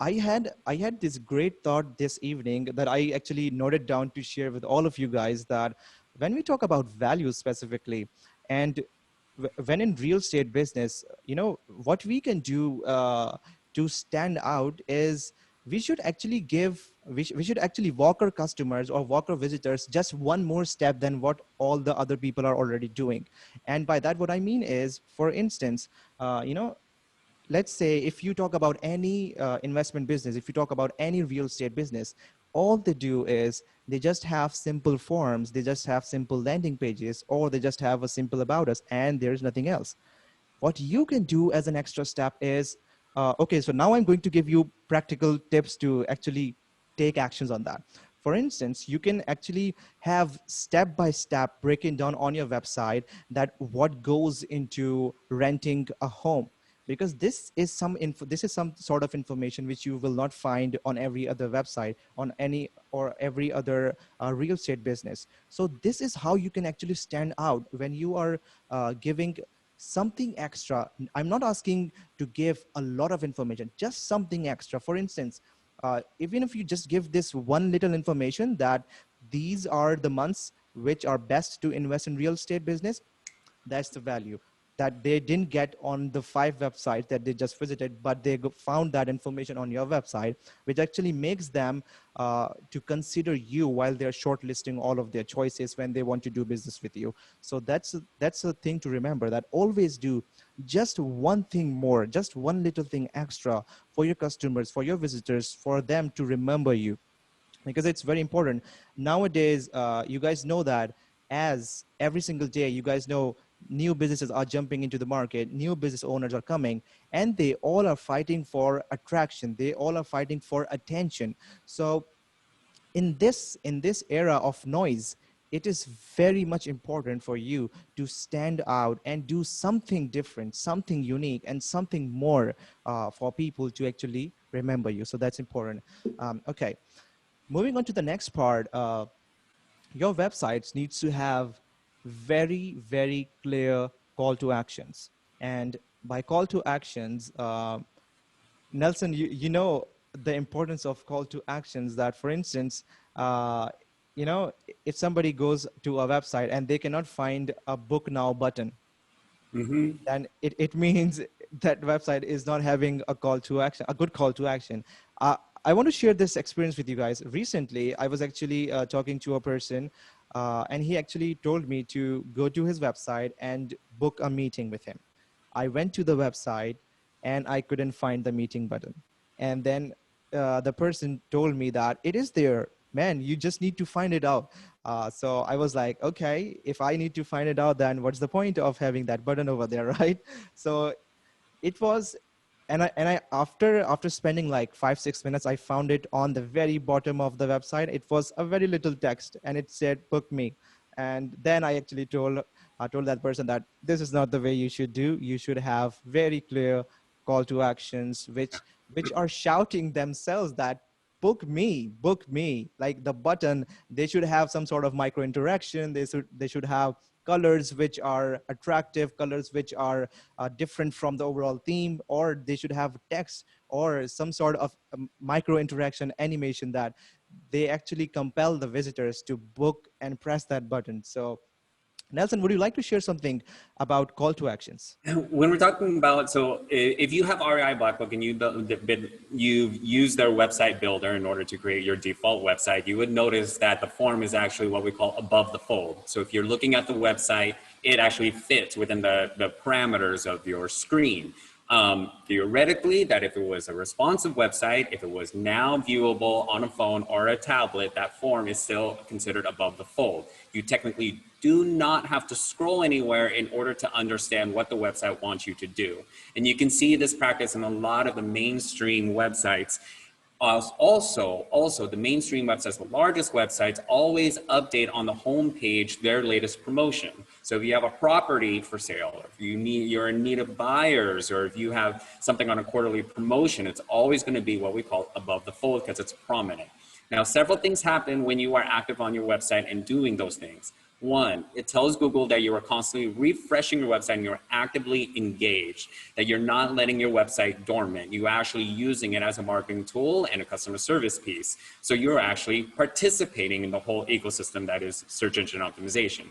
I had this great thought this evening that I actually noted down to share with all of you guys, that when we talk about value specifically, and when in real estate business, what we can do to stand out is, we should actually walk our customers or walk our visitors just one more step than what all the other people are already doing. And by that, what I mean is, for instance, let's say if you talk about any investment business, if you talk about any real estate business, all they do is they just have simple forms, they just have simple landing pages, or they just have a simple about us, and there's nothing else. What you can do as an extra step is, okay, so now I'm going to give you practical tips to actually take actions on that. For instance, you can actually have step by step breaking down on your website that what goes into renting a home, because this is some sort of information which you will not find on every other website, on any or every other real estate business. So this is how you can actually stand out when you are giving something extra. I'm not asking to give a lot of information, just something extra. For instance, even if you just give this one little information, that these are the months which are best to invest in real estate business, that's the value that they didn't get on the 5 websites that they just visited, but they found that information on your website, which actually makes them to consider you while they're shortlisting all of their choices when they want to do business with you. So that's a thing to remember, that always do just one thing more, just one little thing extra for your customers, for your visitors, for them to remember you, because it's very important. Nowadays, you guys know that, as every single day, you guys know, new businesses are jumping into the market, new business owners are coming, and they all are fighting for attraction, they all are fighting for attention. So in this era of noise, it is very much important for you to stand out and do something different, something unique, and something more for people to actually remember you. So that's important. Okay, moving on to the next part. Your websites needs to have very, very clear call to actions. And by call to actions, Nelson, you know the importance of call to actions, that, for instance, uh, if somebody goes to a website and they cannot find a book now button, Mm-hmm. then it means that website is not having a call to action, a good call to action. I want to share this experience with you guys. Recently, I was actually talking to a person, and he actually told me to go to his website and book a meeting with him. I went to the website and I couldn't find the meeting button. And then the person told me that it is there, man, you just need to find it out. So I was like, okay, if I need to find it out, then what's the point of having that button over there, right? So it was and I after spending like 5-6 minutes, I found it on the very bottom of the website. It was a very little text, and it said "book me." And then I actually told that person that this is not the way you should do. You should have very clear call to actions, which are shouting themselves that book me. Like the button, they should have some sort of micro interaction. They should have colors which are attractive, colors which are different from the overall theme, or they should have text or some sort of micro interaction animation that they actually compel the visitors to book and press that button. So Nelson, would you like to share something about call to actions? When we're talking about, so if you have REI Blackbook and you've used their website builder in order to create your default website, you would notice that the form is actually what we call above the fold. So if you're looking at the website, it actually fits within the parameters of your screen. Theoretically, that if it was a responsive website, if it was now viewable on a phone or a tablet, that form is still considered above the fold. You technically do not have to scroll anywhere in order to understand what the website wants you to do. And you can see this practice in a lot of the mainstream websites. Also, the mainstream websites, the largest websites, always update on the home page their latest promotion. So if you have a property for sale, or if you're in need of buyers, or if you have something on a quarterly promotion, it's always going to be what we call above the fold because it's prominent. Now, several things happen when you are active on your website and doing those things. One, it tells Google that you are constantly refreshing your website and you're actively engaged, that you're not letting your website dormant. You're actually using it as a marketing tool and a customer service piece. So you're actually participating in the whole ecosystem that is search engine optimization.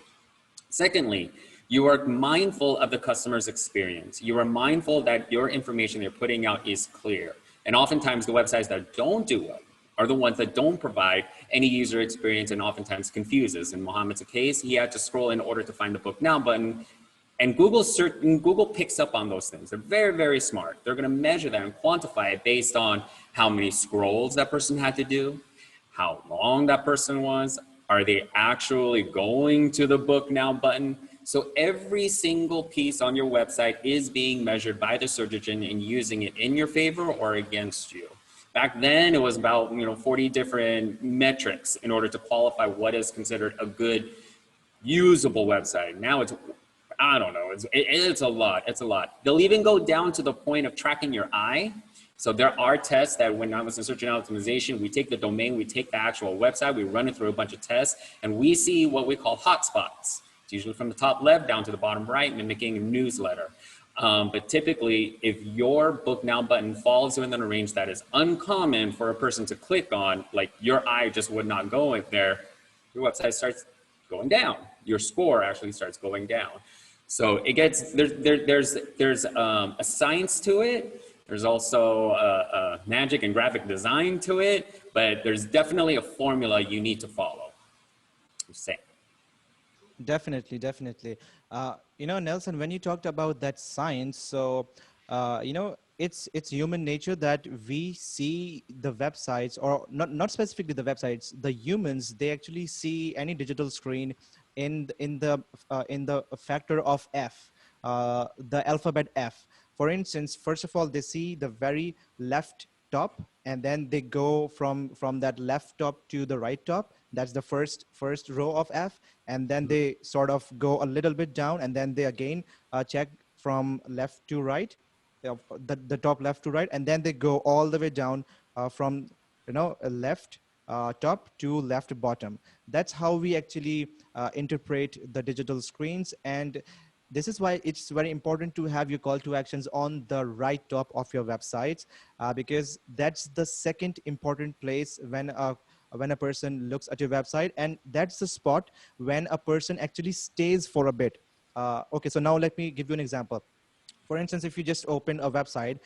Secondly, you are mindful of the customer's experience. You are mindful that your information you're putting out is clear. And oftentimes the websites that don't do well are the ones that don't provide any user experience and oftentimes confuses. In Mohammed's case, he had to scroll in order to find the book now button. And Google picks up on those things. They're very, very smart. They're gonna measure that and quantify it based on how many scrolls that person had to do, how long that person was, are they actually going to the book now button? So every single piece on your website is being measured by the search engine and using it in your favor or against you. Back then, it was about 40 different metrics in order to qualify what is considered a good, usable website. Now it's, I don't know, it's a lot, it's a lot. They'll even go down to the point of tracking your eye. So there are tests that when I was in search engine optimization, we take the domain, we take the actual website, we run it through a bunch of tests, and we see what we call hotspots. It's usually from the top left down to the bottom right, mimicking a newsletter. But typically, if your book now button falls within a range that is uncommon for a person to click on, like your eye just would not go in there, your website starts going down. Your score actually starts going down. So it gets, there's a science to it. There's also a magic and graphic design to it, but there's definitely a formula you need to follow. I'm saying. Definitely, definitely. Nelson, when you talked about that science, so, it's human nature that we see the websites, or not specifically the websites, the humans, they actually see any digital screen in the factor of F, the alphabet F. For instance, first of all, they see the very left top, and then they go from that left top to the right top. That's the first row of F, and then they sort of go a little bit down, and then they again check from left to right, the top left to right, and then they go all the way down from left top to left bottom. That's how we actually interpret the digital screens. And this is why it's very important to have your call to actions on the right top of your websites, because that's the second important place when a person looks at your website, and that's the spot when a person actually stays for a bit. Okay, so now let me give you an example. For instance, if you just open a website,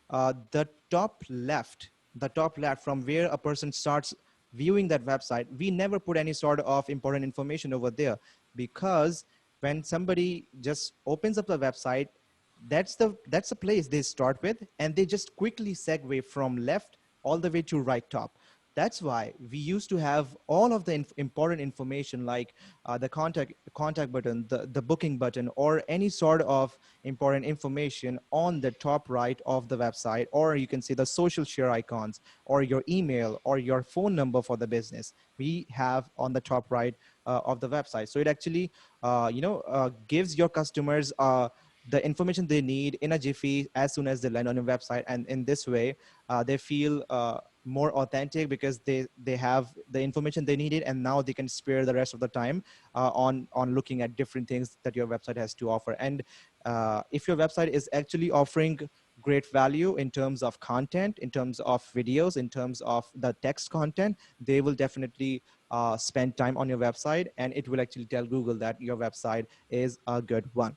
the top left from where a person starts viewing that website, we never put any sort of important information over there, because when somebody just opens up the website, that's the place they start with, and they just quickly segue from left all the way to right top. That's why we used to have all of the important information like the contact button, the booking button, or any sort of important information on the top right of the website, or you can see the social share icons, or your email, or your phone number for the business. We have on the top right of the website. So it actually, gives your customers the information they need in a jiffy as soon as they land on your website. And in this way, they feel more authentic because they have the information they needed, and now they can spare the rest of the time on looking at different things that your website has to offer. And if your website is actually offering great value in terms of content, in terms of videos, in terms of the text content, they will definitely spend time on your website, and it will actually tell Google that your website is a good one.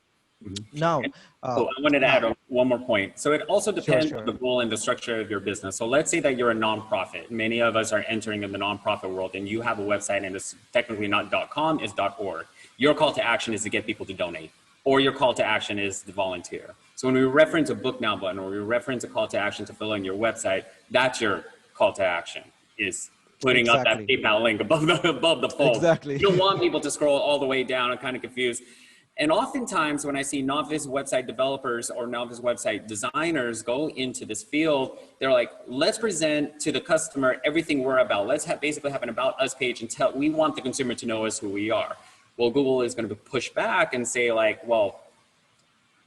Now, So I wanted to add one more point. So it also depends sure. on the goal and the structure of your business. So let's say that you're a nonprofit. Many of us are entering in the nonprofit world, and you have a website, and it's technically not .com, it's .org. Your call to action is to get people to donate, or your call to action is to volunteer. So when we reference a book now button, or we reference a call to action to fill in your website, that's your call to action, is putting up that PayPal link above the fold. Exactly. You don't want people to scroll all the way down and kind of confused. And oftentimes when I see novice website developers or novice website designers go into this field, they're like, let's present to the customer everything we're about. Let's basically have an about us page and we want the consumer to know us who we are. Well, Google is going to push back and say like, well,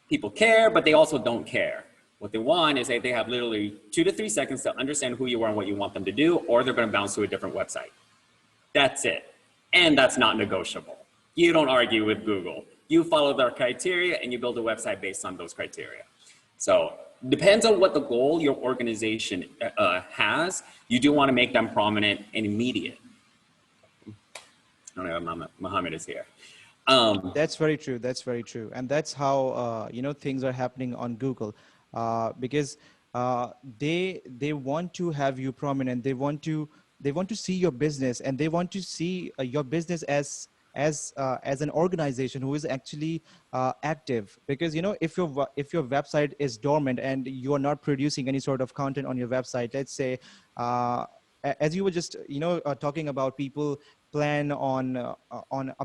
people care, but they also don't care. What they want is that they have literally 2 to 3 seconds to understand who you are and what you want them to do, or they're going to bounce to a different website. That's it. And that's not negotiable. You don't argue with Google. You follow their criteria and you build a website based on those criteria. So depends on what the goal your organization has. You do want to make them prominent and immediate. I don't know if Mohammed is here. That's very true. That's very true. And that's how, things are happening on Google because they want to have you prominent. They want to see your business, and they want to see your business as an organization who is actually active. Because if your website is dormant and you are not producing any sort of content on your website, let's say as you were just talking about, people plan on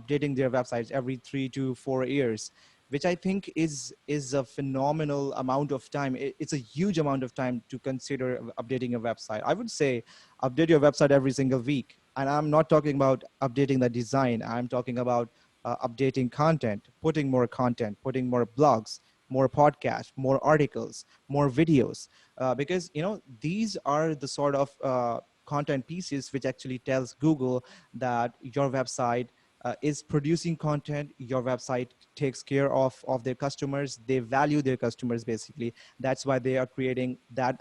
updating their websites every 3 to 4 years, which I think is a phenomenal amount of time. It's a huge amount of time to consider updating a website. I would say update your website every single week. And I'm not talking about updating the design. I'm talking about updating content, putting more blogs, more podcasts, more articles, more videos, because these are the sort of content pieces which actually tells Google that your website is producing content. Your website takes care of their customers. They value their customers, basically. That's why they are creating that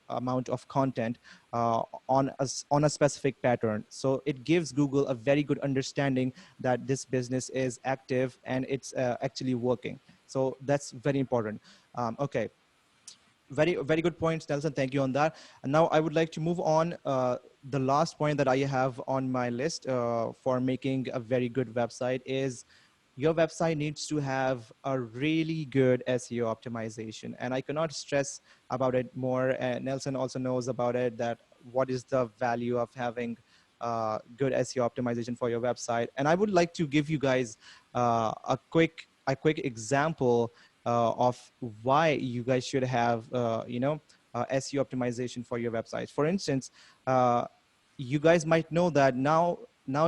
amount of content on a specific pattern. So it gives Google a very good understanding that this business is active and it's actually working. So that's very important. Okay. Very, very good points, Nelson. Thank you on that. And now I would like to move on. The last point that I have on my list for making a very good website is your website needs to have a really good SEO optimization. And I cannot stress about it more. And Nelson also knows about it, that what is the value of having good SEO optimization for your website. And I would like to give you guys a quick example of why you guys should have, SEO optimization for your websites. For instance, you guys might know that now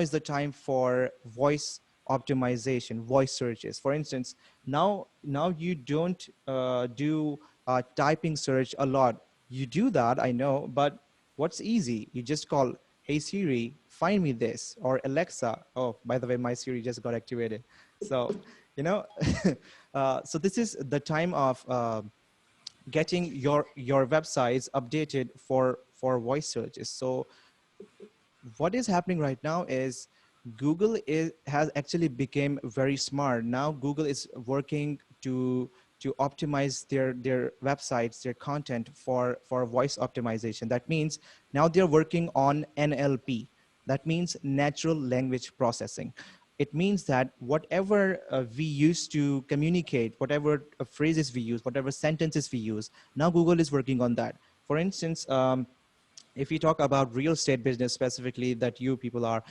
is the time for voice optimization, voice searches. For instance, now you don't do typing search a lot. You do that, I know, but what's easy? You just call, hey Siri, find me this, or Alexa. Oh, by the way, my Siri just got activated. So, so this is the time of getting your websites updated for voice searches. So what is happening right now is Google has actually become very smart. Now Google is working to optimize their websites, their content for voice optimization. That means now they're working on NLP. That means natural language processing. It means that whatever we used to communicate, whatever phrases we use, whatever sentences we use, now Google is working on that. For instance, If you talk about real estate business specifically that you people are,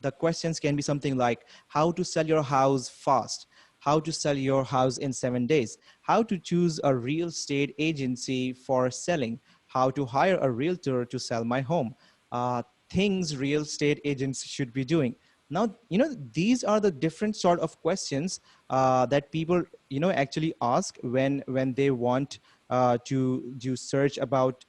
the questions can be something like how to sell your house fast, how to sell your house in 7 days, how to choose a real estate agency for selling, how to hire a realtor to sell my home, things real estate agents should be doing. Now, these are the different sort of questions that people, actually ask when they want to do search about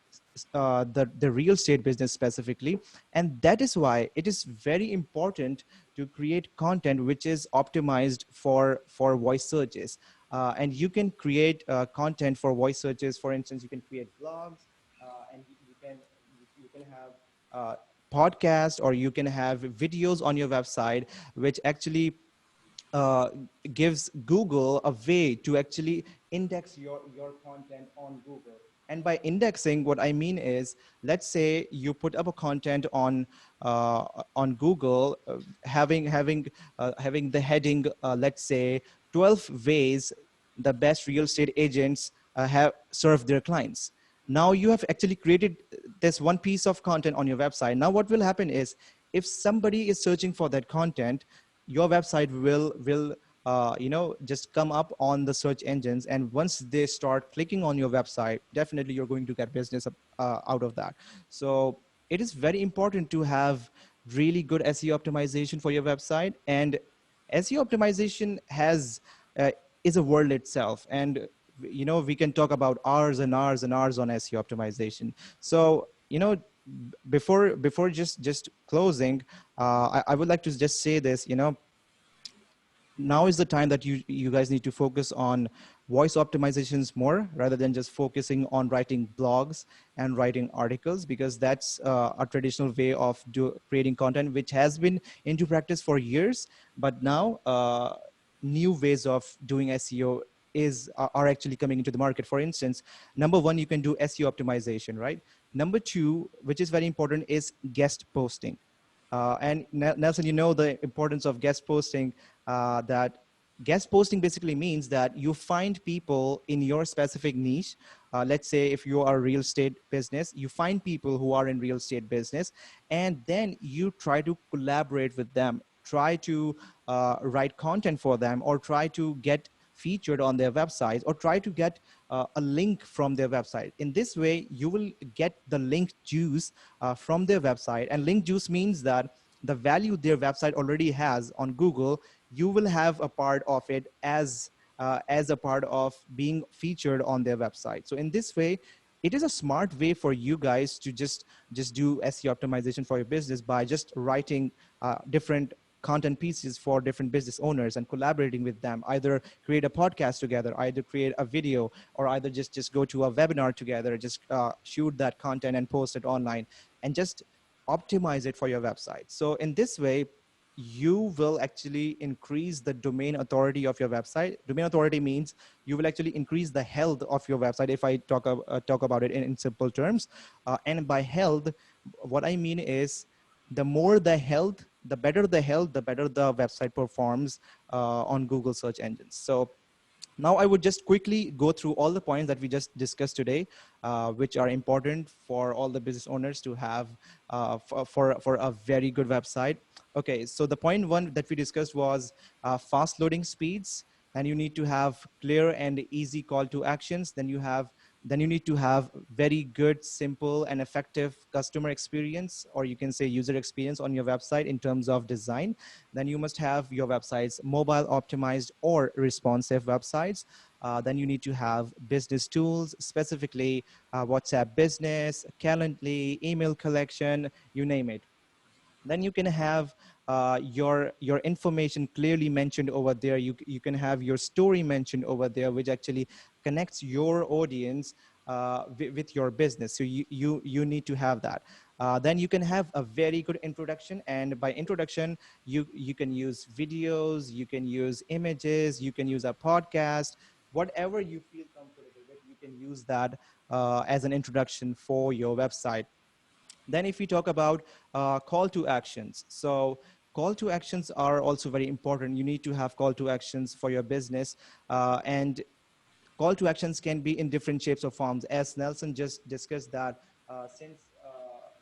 the real estate business specifically. And that is why it is very important to create content which is optimized for voice searches. And you can create content for voice searches. For instance, you can create blogs, and you can have podcast, or you can have videos on your website which actually uh, gives Google a way to actually index your content on Google. And by indexing, what I mean is, let's say you put up a content on Google, having the heading, let's say, 12 ways the best real estate agents have served their clients. Now you have actually created this one piece of content on your website. Now what will happen is, if somebody is searching for that content, your website will just come up on the search engines. And once they start clicking on your website, definitely you're going to get business out of that. So it is very important to have really good SEO optimization for your website. And SEO optimization uh, is a world itself. And we can talk about hours and hours and hours on SEO optimization. So before just closing, I would like to just say this. Now is the time that you guys need to focus on voice optimizations more, rather than just focusing on writing blogs and writing articles, because that's a traditional way of creating content which has been into practice for years. But now new ways of doing SEO are actually coming into the market. For instance, number one, you can do SEO optimization, right? Number two, which is very important, is guest posting. And Nelson, the importance of guest posting, that guest posting basically means that you find people in your specific niche. Let's say if you are a real estate business, you find people who are in real estate business, and then you try to collaborate with them, try to write content for them, or try to get featured on their websites, or try to get a link from their website. In this way, you will get the link juice from their website. And link juice means that the value their website already has on Google, you will have a part of it as a part of being featured on their website. So in this way, it is a smart way for you guys to just do SEO optimization for your business by just writing different content pieces for different business owners and collaborating with them. Either create a podcast together, either create a video, or either just go to a webinar together, just shoot that content and post it online, and just optimize it for your website. So in this way, you will actually increase the domain authority of your website. Domain authority means you will actually increase the health of your website, if I talk about it in simple terms. And by health, what I mean is, the more the health, the better the health, the better the website performs on Google search engines. So now I would just quickly go through all the points that we just discussed today, which are important for all the business owners to have for a very good website. Okay, so the point one that we discussed was fast loading speeds. And you need to have clear and easy call to actions. Then you need to have very good, simple, and effective customer experience, or you can say user experience on your website in terms of design. Then you must have your websites mobile optimized or responsive websites. Then you need to have business tools, specifically WhatsApp Business, Calendly, email collection, you name it. Then you can have your information clearly mentioned over there. You can have your story mentioned over there, which actually connects your audience with your business. So you need to have that. Then you can have a very good introduction, and by introduction, you can use videos, you can use images, you can use a podcast, whatever you feel comfortable with. You can use that as an introduction for your website. Then if we talk about call to actions, so call to actions are also very important. You need to have call to actions for your business, and call to actions can be in different shapes or forms. As Nelson just discussed that, since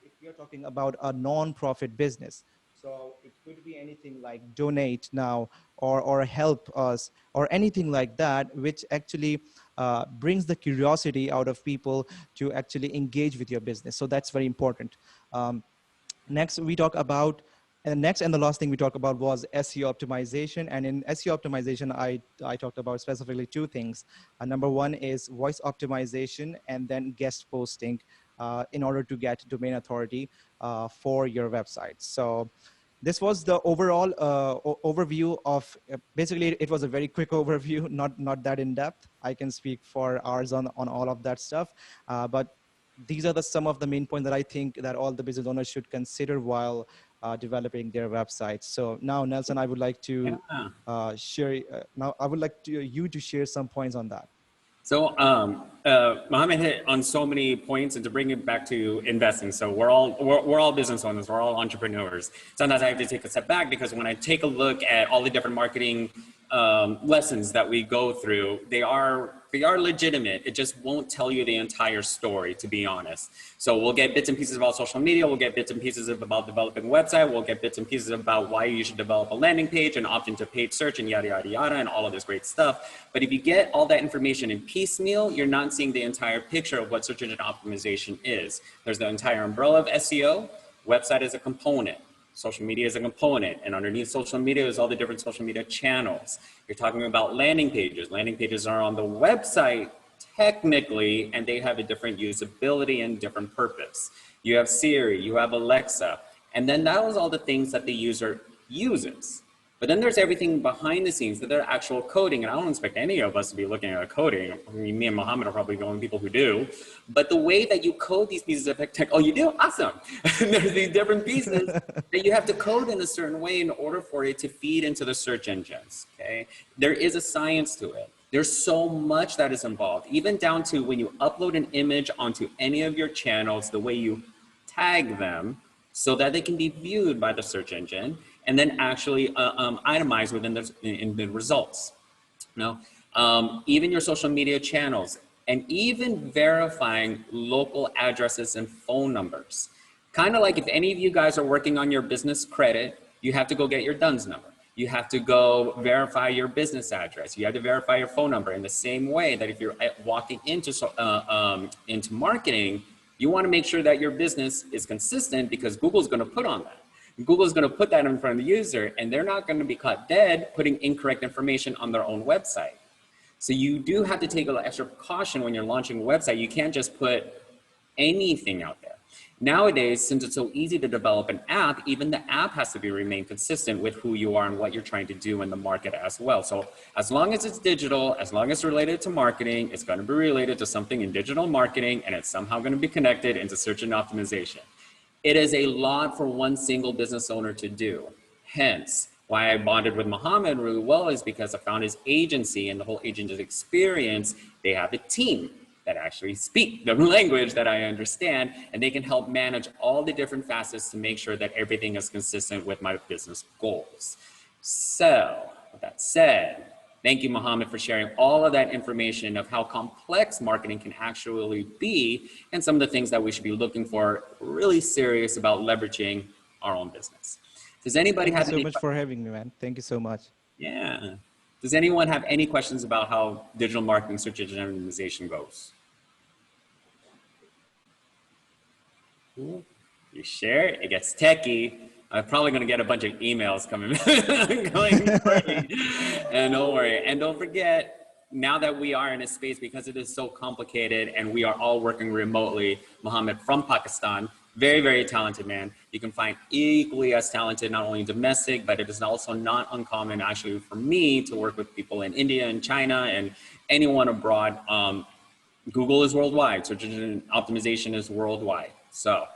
if we are talking about a non-profit business. So it could be anything like donate now or help us or anything like that, which actually brings the curiosity out of people to actually engage with your business. So that's very important. Next, we talk about, and next and the last thing we talked about was SEO optimization. And in SEO optimization, I talked about specifically two things. Number one is voice optimization and then guest posting in order to get domain authority for your website. So this was the overall overview of, basically it was a very quick overview, not that in depth. I can speak for hours on all of that stuff, but these are some of the main points that I think that all the business owners should consider while developing their websites. So now, Nelson, I would like to share. Now, I would like you to share some points on that. So Mohammed hit on so many points, and to bring it back to investing. So we're all business owners, we're all entrepreneurs. Sometimes I have to take a step back because when I take a look at all the different marketing lessons that we go through, they are legitimate. It just won't tell you the entire story, to be honest. So we'll get bits and pieces about social media, we'll get bits and pieces about developing a website, we'll get bits and pieces about why you should develop a landing page and opt into paid search and yada, yada, yada, and all of this great stuff. But if you get all that information in piecemeal, you're not seeing the entire picture of what search engine optimization is. There's the entire umbrella of SEO, website is a component. Social media is a component, and underneath social media is all the different social media channels. You're talking about landing pages. Landing pages are on the website technically, and they have a different usability and different purpose. You have Siri, you have Alexa, and then that was all the things that the user uses. But then there's everything behind the scenes, that they're actual coding, and I don't expect any of us to be looking at coding. I mean, me and Mohammed are probably the only people who do. But the way that you code these pieces of tech, oh, you do? Awesome. There's these different pieces that you have to code in a certain way in order for it to feed into the search engines, okay? There is a science to it. There's so much that is involved, even down to when you upload an image onto any of your channels, the way you tag them so that they can be viewed by the search engine, and then actually itemize within in the results. You know, even your social media channels, and even verifying local addresses and phone numbers. Kind of like if any of you guys are working on your business credit, you have to go get your DUNS number. You have to go verify your business address. You have to verify your phone number in the same way that if you're walking into marketing, you want to make sure that your business is consistent, because Google's going to put on that. Google is going to put that in front of the user, and they're not going to be caught dead putting incorrect information on their own website. So you do have to take a little extra precaution when you're launching a website. You can't just put anything out there. Nowadays, since it's so easy to develop an app, even the app has to remain consistent with who you are and what you're trying to do in the market as well. So as long as it's digital, as long as it's related to marketing, it's going to be related to something in digital marketing, and it's somehow going to be connected into search and optimization. It is a lot for one single business owner to do. Hence, why I bonded with Mohammed really well is because I found his agency and the whole agency experience. They have a team that actually speak the language that I understand, and they can help manage all the different facets to make sure that everything is consistent with my business goals. So, with that said, thank you, Mohammed, for sharing all of that information of how complex marketing can actually be, and some of the things that we should be looking for, really serious about leveraging our own business. Does anybody have any? Thank you so much for having me, man. Thank you so much. Yeah. Does anyone have any questions about how digital marketing search engine optimization goes? You share it gets techie. I'm probably going to get a bunch of emails coming. And don't worry. And don't forget, now that we are in a space, because it is so complicated and we are all working remotely, Mohammed from Pakistan, very, very talented man. You can find equally as talented, not only domestic, but it is also not uncommon actually for me to work with people in India and China and anyone abroad. Google is worldwide. Search engine optimization is worldwide. So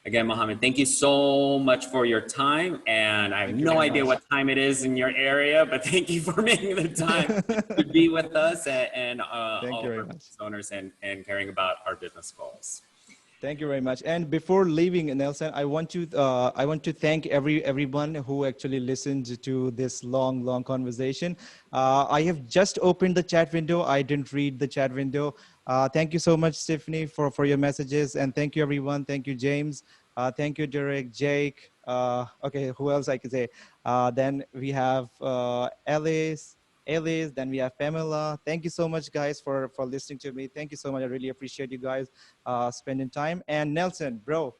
again, Mohammed, thank you so much for your time. And I have no idea what time it is in your area, but thank you for making the time to be with us and all of our business owners and caring about our business goals. Thank you very much. And before leaving, Nelson, I want to thank everyone who actually listened to this long conversation. I have just opened the chat window. I didn't read the chat window. Thank you so much, Stephanie, for your messages. And thank you, everyone. Thank you, James. Thank you, Derek, Jake. Okay, who else I could say? Then we have Alice. Then we have Pamela. Thank you so much, guys, for listening to me. Thank you so much. I really appreciate you guys spending time. And Nelson, bro,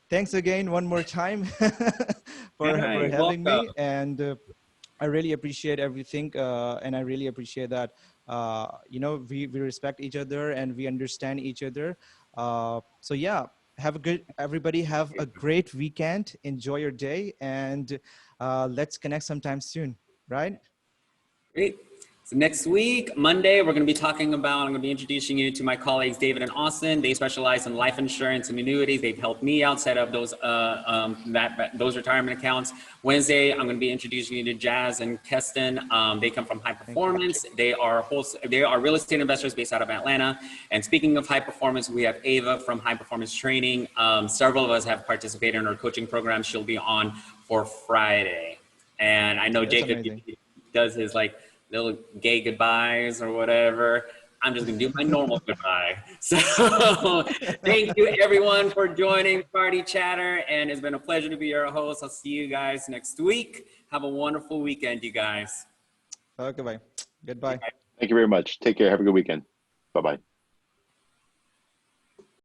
thanks again one more time for Hey, having welcome. me. And I really appreciate everything, and I really appreciate that we respect each other and we understand each other. So yeah, everybody have a great weekend. Enjoy your day, and let's connect sometime soon, right? Great. So next week, Monday, we're going to be talking about, I'm going to be introducing you to my colleagues, David and Austin. They specialize in life insurance and annuities. They've helped me out set up those retirement accounts. Wednesday, I'm going to be introducing you to Jazz and Keston. They come from High Performance. They are real estate investors based out of Atlanta. And speaking of high performance, we have Ava from High Performance Training. Several of us have participated in our coaching program. She'll be on for Friday. And I know That's Jacob amazing. does his like little gay goodbyes or whatever. I'm just gonna do my normal goodbye. So thank you everyone for joining Party Chatter, and it's been a pleasure to be your host. I'll see you guys next week. Have a wonderful weekend, you guys. Okay, bye. Goodbye. Thank you very much. Take care. Have a good weekend. Bye-bye.